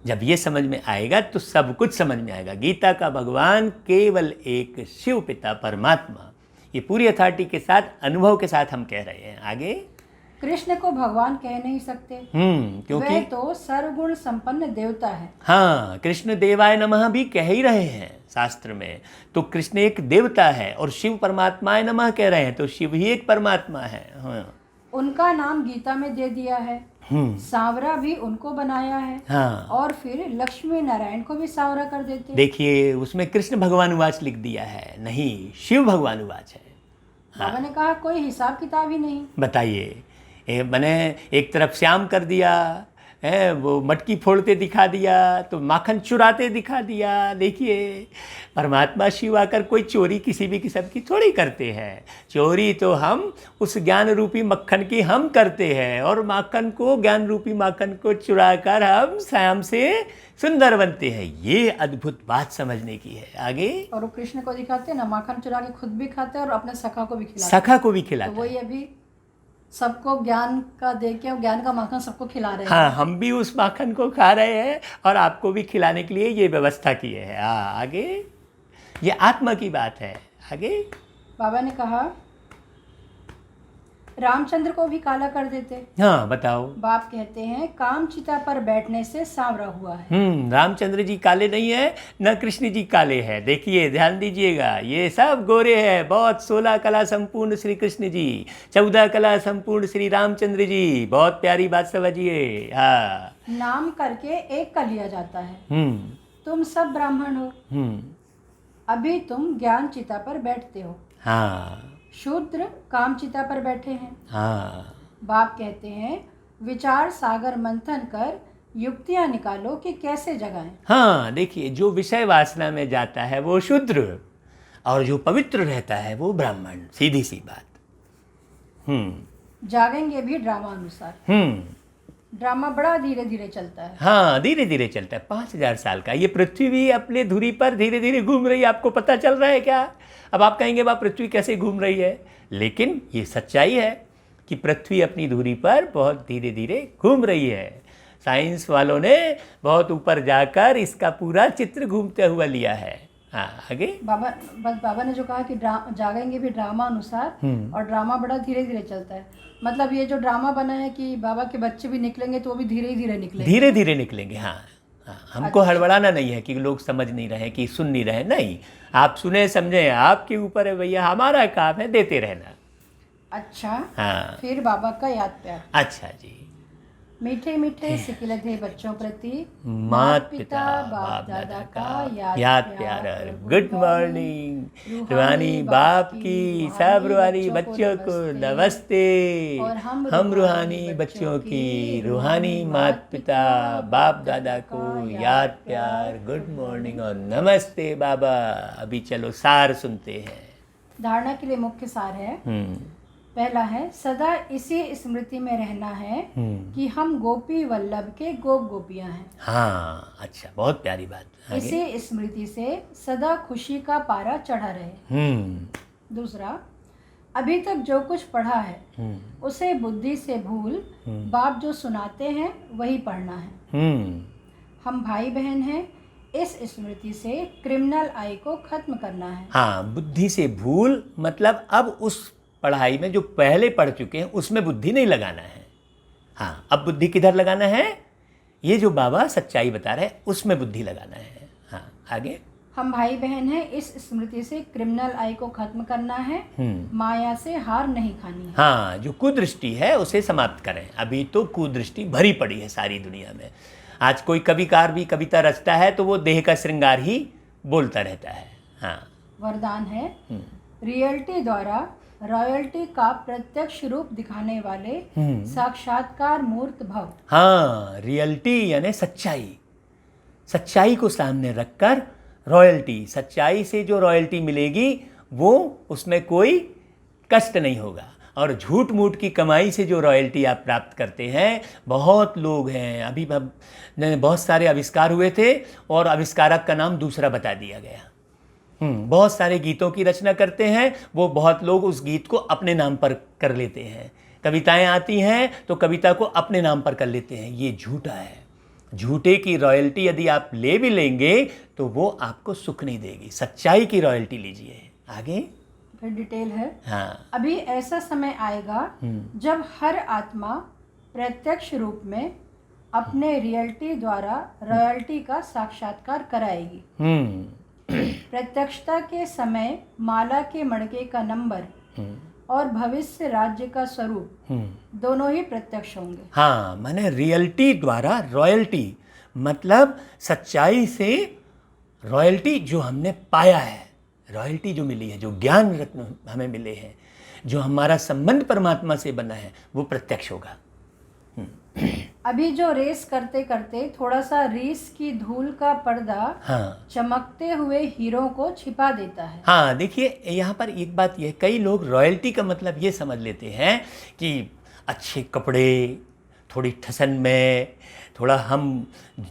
S1: जब ये समझ में आएगा तो सब कुछ समझ में आएगा। गीता का भगवान केवल एक शिव पिता परमात्मा। ये पूरी अथॉरिटी के साथ, अनुभव के साथ हम कह रहे हैं। आगे
S2: कृष्ण को भगवान कह नहीं सकते,
S1: क्योंकि
S2: वह तो सर्वगुण संपन्न देवता है।
S1: हाँ, कृष्ण देवाय नमः भी कह ही रहे हैं शास्त्र में, तो कृष्ण एक देवता है, और शिव परमात्माय नमः कह रहे हैं, तो शिव ही एक परमात्मा है। हाँ,
S2: उनका नाम गीता में दे दिया है। सांवरा भी उनको बनाया है।
S1: हाँ,
S2: और फिर लक्ष्मी नारायण को भी सांवरा कर देते।
S1: देखिए, उसमें कृष्ण भगवान उवाच लिख दिया है, नहीं, शिव भगवान उवाच है।
S2: बाबा ने कहा कोई हिसाब किताब ही नहीं।
S1: बताइए, मैंने एक तरफ श्याम कर दिया है, वो मटकी फोड़ते दिखा दिया, तो माखन चुराते दिखा दिया। देखिए, परमात्मा शिव आकर कोई चोरी किसी भी किस्म की थोड़ी करते हैं। चोरी तो हम उस ज्ञान रूपी मक्खन की हम करते हैं, और माखन को, ज्ञान रूपी माखन को चुराकर हम श्याम से सुंदर बनते हैं। ये अद्भुत बात समझने की है। आगे,
S2: और वो कृष्ण को दिखाते हैं ना, माखन चुरा के खुद भी खाते हैं और अपने सखा को भी खिलाते।
S1: सखा को भी खिलाते।
S2: तो वही अभी सबको ज्ञान का दे के, और ज्ञान का माखन सबको खिला रहे हैं।
S1: हाँ, हम भी उस माखन को खा रहे हैं, और आपको भी खिलाने के लिए ये व्यवस्था की है। हाँ, आगे, ये आत्मा की बात है। आगे
S2: बाबा ने कहा रामचंद्र को भी काला कर देते।
S1: हाँ, बताओ।
S2: बाप कहते हैं काम चिता पर बैठने से सांवरा हुआ है।
S1: रामचंद्र जी काले नहीं है, न कृष्ण जी काले हैं। देखिए, ध्यान दीजिएगा, ये सब गोरे हैं बहुत। 16 कला संपूर्ण श्री कृष्ण जी, 14 कला संपूर्ण श्री रामचंद्र जी। बहुत प्यारी बात समझिए। हाँ,
S2: नाम करके एक का लिया जाता है। तुम सब ब्राह्मण हो, अभी तुम ज्ञान चिता पर बैठते हो।
S1: हाँ,
S2: शूद्र काम चिता पर बैठे हैं।
S1: हाँ,
S2: बाप कहते हैं विचार सागर मंथन कर युक्तियां निकालो कि कैसे जगाएं।
S1: हाँ, देखिए, जो विषय वासना में जाता है वो शूद्र, और जो पवित्र रहता है वो ब्राह्मण। सीधी सी बात।
S2: जागेंगे भी ड्रामा अनुसार। ड्रामा बड़ा धीरे धीरे चलता है।
S1: हाँ, धीरे धीरे चलता है। 5000 साल का ये पृथ्वी भी अपने धुरी पर धीरे धीरे घूम रही है। आपको पता चल रहा है क्या? अब आप कहेंगे बा पृथ्वी कैसे घूम रही है, लेकिन ये सच्चाई है कि पृथ्वी अपनी धुरी पर बहुत धीरे धीरे घूम रही है। साइंस वालों ने बहुत ऊपर जाकर इसका पूरा चित्र घूमते हुआ लिया है। हाँ, आगे।
S2: बाबा ने जो कहा कि जागेंगे भी ड्रामा अनुसार, और ड्रामा बड़ा धीरे धीरे चलता है। मतलब ये जो ड्रामा बना है कि बाबा के बच्चे भी निकलेंगे तो वो भी धीरे धीरे निकलेंगे।
S1: धीरे धीरे निकलेंगे। हाँ, हाँ, हमको हड़बड़ाना नहीं है कि लोग समझ नहीं रहे, कि सुन नहीं रहे। नहीं, आप सुने समझे, आपके ऊपर है भैया। हमारा काम है देते रहना।
S2: अच्छा,
S1: हाँ,
S2: फिर बाबा का याद प्यार।
S1: अच्छा जी।
S2: मीठे मीठे सिकिलधे बच्चों प्रति
S1: मात पिता बाप दादा का याद प्यार। गुड मॉर्निंग रूहानी बाप की, सब रूहानी बच्चों को नमस्ते।
S2: और
S1: हम रूहानी बच्चों की रूहानी मात पिता बाप दादा को याद प्यार, गुड मॉर्निंग और नमस्ते बाबा। अभी चलो सार सुनते हैं।
S2: धारणा के लिए मुख्य सार है। पहला है, सदा इसी स्मृति में रहना है कि हम गोपी वल्लभ के गोप गोपियां हैं।
S1: हाँ, अच्छा, बहुत प्यारी बात। आगे?
S2: इसी स्मृति से सदा खुशी का पारा चढ़ा रहे। दूसरा, अभी तक जो कुछ पढ़ा है उसे बुद्धि से भूल बाप जो सुनाते हैं वही पढ़ना है। हम भाई बहन हैं, इस स्मृति से क्रिमिनल आई को खत्म करना है।
S1: हाँ, बुद्धि से भूल मतलब अब उस पढ़ाई में जो पहले पढ़ चुके हैं उसमें बुद्धि नहीं लगाना है। हाँ, अब बुद्धि किधर लगाना है? ये जो बाबा सच्चाई बता रहे हैं उसमें बुद्धि लगाना है। हाँ, आगे?
S2: हम भाई बहन हैं, इस स्मृति से क्रिमिनल आई को खत्म करना है, माया से हार नहीं खानी है।
S1: हाँ, जो कुदृष्टि है उसे समाप्त करें। अभी तो कुदृष्टि भरी पड़ी है सारी दुनिया में। आज कोई कविकार भी कविता रचता है तो वो देह का श्रृंगार ही बोलता रहता है। हाँ,
S2: वरदान है, रियलिटी द्वारा रॉयल्टी का प्रत्यक्ष रूप दिखाने वाले साक्षात्कार मूर्त भव।
S1: हाँ, रियलिटी यानी सच्चाई, सच्चाई को सामने रखकर रॉयल्टी, सच्चाई से जो रॉयल्टी मिलेगी वो उसमें कोई कष्ट नहीं होगा। और झूठ मूठ की कमाई से जो रॉयल्टी आप प्राप्त करते हैं, बहुत लोग हैं, अभी बहुत सारे आविष्कार हुए थे और आविष्कारक का नाम दूसरा बता दिया गया। बहुत सारे गीतों की रचना करते हैं, वो बहुत लोग उस गीत को अपने नाम पर कर लेते हैं। कविताएं आती हैं तो कविता को अपने नाम पर कर लेते हैं। ये झूठा है। झूठे की रॉयल्टी यदि आप ले भी लेंगे तो वो आपको सुख नहीं देगी। सच्चाई की रॉयल्टी लीजिए। आगे
S2: फिर डिटेल है।
S1: हाँ,
S2: अभी ऐसा समय आएगा जब हर आत्मा प्रत्यक्ष रूप में अपने रियलिटी द्वारा रॉयल्टी का साक्षात्कार कराएगी। प्रत्यक्षता के समय माला के मणके का नंबर और भविष्य राज्य का स्वरूप दोनों ही प्रत्यक्ष होंगे।
S1: हाँ, माने रियलिटी द्वारा रॉयल्टी मतलब सच्चाई से रॉयल्टी जो हमने पाया है, रॉयल्टी जो मिली है, जो ज्ञान रत्न हमें मिले हैं, जो हमारा संबंध परमात्मा से बना है, वो प्रत्यक्ष होगा।
S2: अभी जो रेस करते करते थोड़ा सा रेस की धूल का पर्दा
S1: हाँ,
S2: चमकते हुए हीरो को छिपा देता है।
S1: हाँ, देखिए यहाँ पर एक बात यह, कई लोग रॉयल्टी का मतलब ये समझ लेते हैं कि अच्छे कपड़े, थोड़ी ठसन में, थोड़ा हम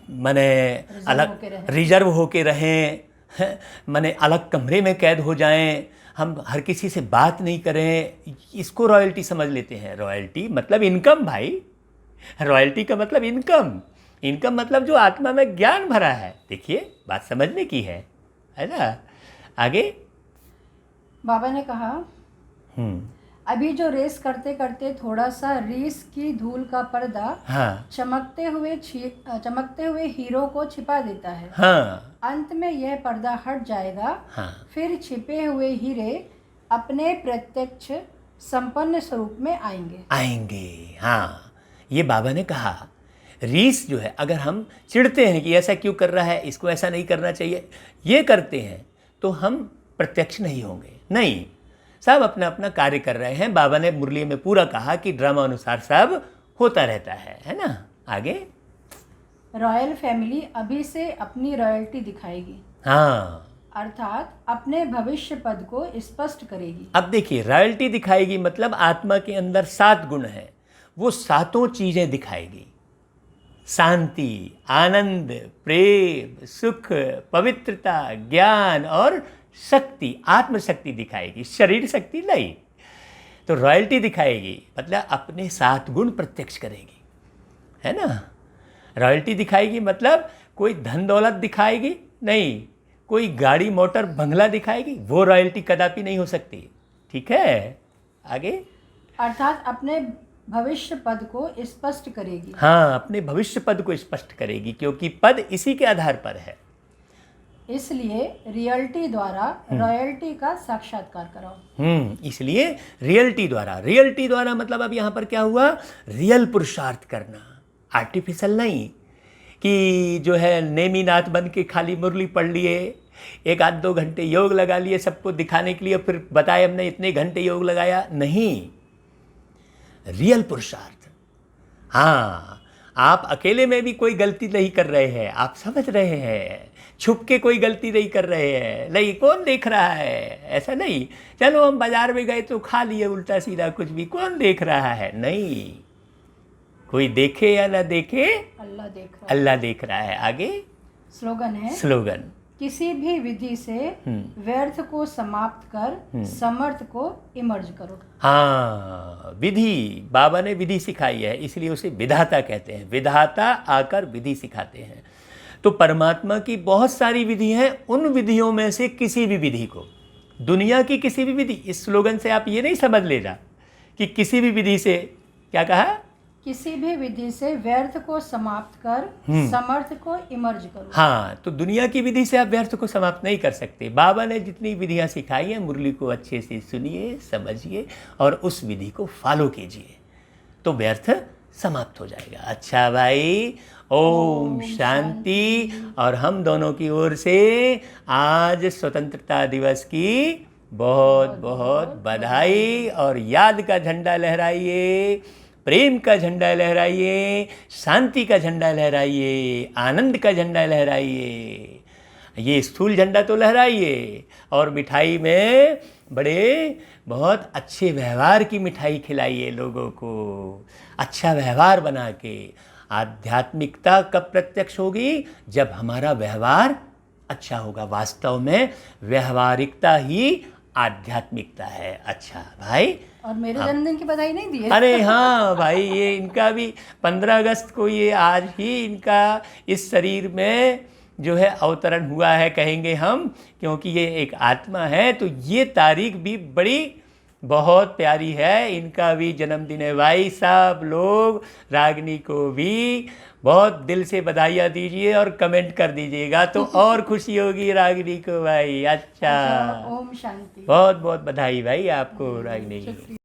S1: माने अलग रिजर्व होके रहें, माने अलग कमरे में कैद हो जाएं, हम हर किसी से बात नहीं करें, इसको रॉयल्टी समझ लेते हैं। रॉयल्टी मतलब इनकम भाई, रॉयल्टी का मतलब इनकम, इनकम मतलब जो आत्मा में ज्ञान भरा है। देखिए बात समझने की है ना। आगे
S2: बाबा ने कहा, अभी जो रेस करते करते थोड़ा सा रेस की धूल का पर्दा
S1: हाँ,
S2: चमकते हुए हीरो को छिपा देता है।
S1: हाँ,
S2: अंत में यह पर्दा हट जाएगा।
S1: हाँ,
S2: फिर छिपे हुए हीरे अपने प्रत्यक्ष संपन्न स्वरूप में आएंगे।
S1: हाँ, ये बाबा ने कहा। रीस जो है, अगर हम चिढ़ते हैं कि ऐसा क्यों कर रहा है, इसको ऐसा नहीं करना चाहिए, ये करते हैं तो हम प्रत्यक्ष नहीं होंगे। नहीं, सब अपना अपना कार्य कर रहे हैं। बाबा ने मुरली में पूरा कहा कि ड्रामा अनुसार सब होता रहता है ना। आगे
S2: रॉयल फैमिली अभी से अपनी रॉयल्टी दिखाएगी।
S1: हाँ,
S2: अर्थात अपने भविष्य पद को स्पष्ट करेगी।
S1: अब देखिए, रॉयल्टी दिखाएगी मतलब आत्मा के अंदर 7 गुण हैं, वो 7 चीज़ें दिखाएगी। शांति, आनंद, प्रेम, सुख, पवित्रता, ज्ञान और शक्ति, आत्मशक्ति दिखाएगी, शरीर शक्ति नहीं। तो रॉयल्टी दिखाएगी मतलब अपने 7 गुण प्रत्यक्ष करेगी, है ना। रॉयल्टी दिखाएगी मतलब कोई धन दौलत दिखाएगी नहीं, कोई गाड़ी मोटर बंगला दिखाएगी, वो रॉयल्टी कदापि नहीं हो सकती। ठीक है, आगे।
S2: अर्थात अपने भविष्य पद को स्पष्ट करेगी।
S1: हाँ, अपने भविष्य पद को स्पष्ट करेगी, क्योंकि पद इसी के आधार पर है।
S2: इसलिए रियलिटी द्वारा रॉयल्टी का साक्षात्कार कराओ।
S1: इसलिए रियलिटी द्वारा मतलब अब यहाँ पर क्या हुआ, रियल पुरुषार्थ करना, आर्टिफिशियल नहीं कि जो है नेमीनाथ बन के खाली मुरली पढ़ लिए, 1-2 घंटे योग लगा लिए सबको दिखाने के लिए, फिर बताए हमने इतने घंटे योग लगाया। नहीं, रियल पुरुषार्थ। हाँ, आप अकेले में भी कोई गलती नहीं कर रहे हैं, आप समझ रहे हैं, छुप के कोई गलती नहीं कर रहे हैं, नहीं कौन देख रहा है, ऐसा नहीं चलो हम बाजार में गए तो खा लिए उल्टा सीधा कुछ भी, कौन देख रहा है, नहीं, कोई देखे या ना देखे
S2: अल्लाह देख रहा है।
S1: अल्लाह देख रहा है। आगे
S2: स्लोगन है,
S1: स्लोगन,
S2: किसी भी विधि से व्यर्थ को समाप्त कर समर्थ को इमर्ज करो।
S1: हाँ, विधि, बाबा ने विधि सिखाई है इसलिए उसे विधाता कहते हैं, विधाता आकर विधि सिखाते हैं। तो परमात्मा की बहुत सारी विधि हैं, उन विधियों में से किसी भी विधि को, दुनिया की किसी भी विधि, इस स्लोगन से आप ये नहीं समझ लेना कि किसी भी विधि से, क्या कहा,
S2: किसी भी विधि से व्यर्थ को समाप्त कर समर्थ को इमर्ज करो।
S1: हाँ, तो दुनिया की विधि से आप व्यर्थ को समाप्त नहीं कर सकते। बाबा ने जितनी विधियां सिखाई हैं, मुरली को अच्छे से सुनिए, समझिए और उस विधि को फॉलो कीजिए तो व्यर्थ समाप्त हो जाएगा। अच्छा भाई, ओम शांति। और हम दोनों की ओर से आज स्वतंत्रता दिवस की बहुत बहुत बधाई, और याद का झंडा लहराइए, प्रेम का झंडा लहराइए, शांति का झंडा लहराइए, आनंद का झंडा लहराइए। ये स्थूल झंडा तो लहराइए, और मिठाई में बड़े बहुत अच्छे व्यवहार की मिठाई खिलाइए लोगों को, अच्छा व्यवहार बना के। आध्यात्मिकता कब प्रत्यक्ष होगी, जब हमारा व्यवहार अच्छा होगा। वास्तव में व्यवहारिकता ही आध्यात्मिकता है। अच्छा भाई,
S2: और मेरे जन्मदिन की बधाई नहीं दी है?
S1: अरे हाँ भाई, ये इनका भी 15 अगस्त को, ये आज ही इनका इस शरीर में जो है अवतरण हुआ है कहेंगे हम, क्योंकि ये एक आत्मा है। तो ये तारीख भी बड़ी बहुत प्यारी है, इनका भी जन्मदिन है भाई। सब लोग रागिनी को भी बहुत दिल से बधाइयाँ दीजिए और कमेंट कर दीजिएगा तो और खुशी होगी रागिनी को भाई। अच्छा,
S2: ओम शांति।
S1: बहुत बहुत बधाई भाई आपको रागिनी।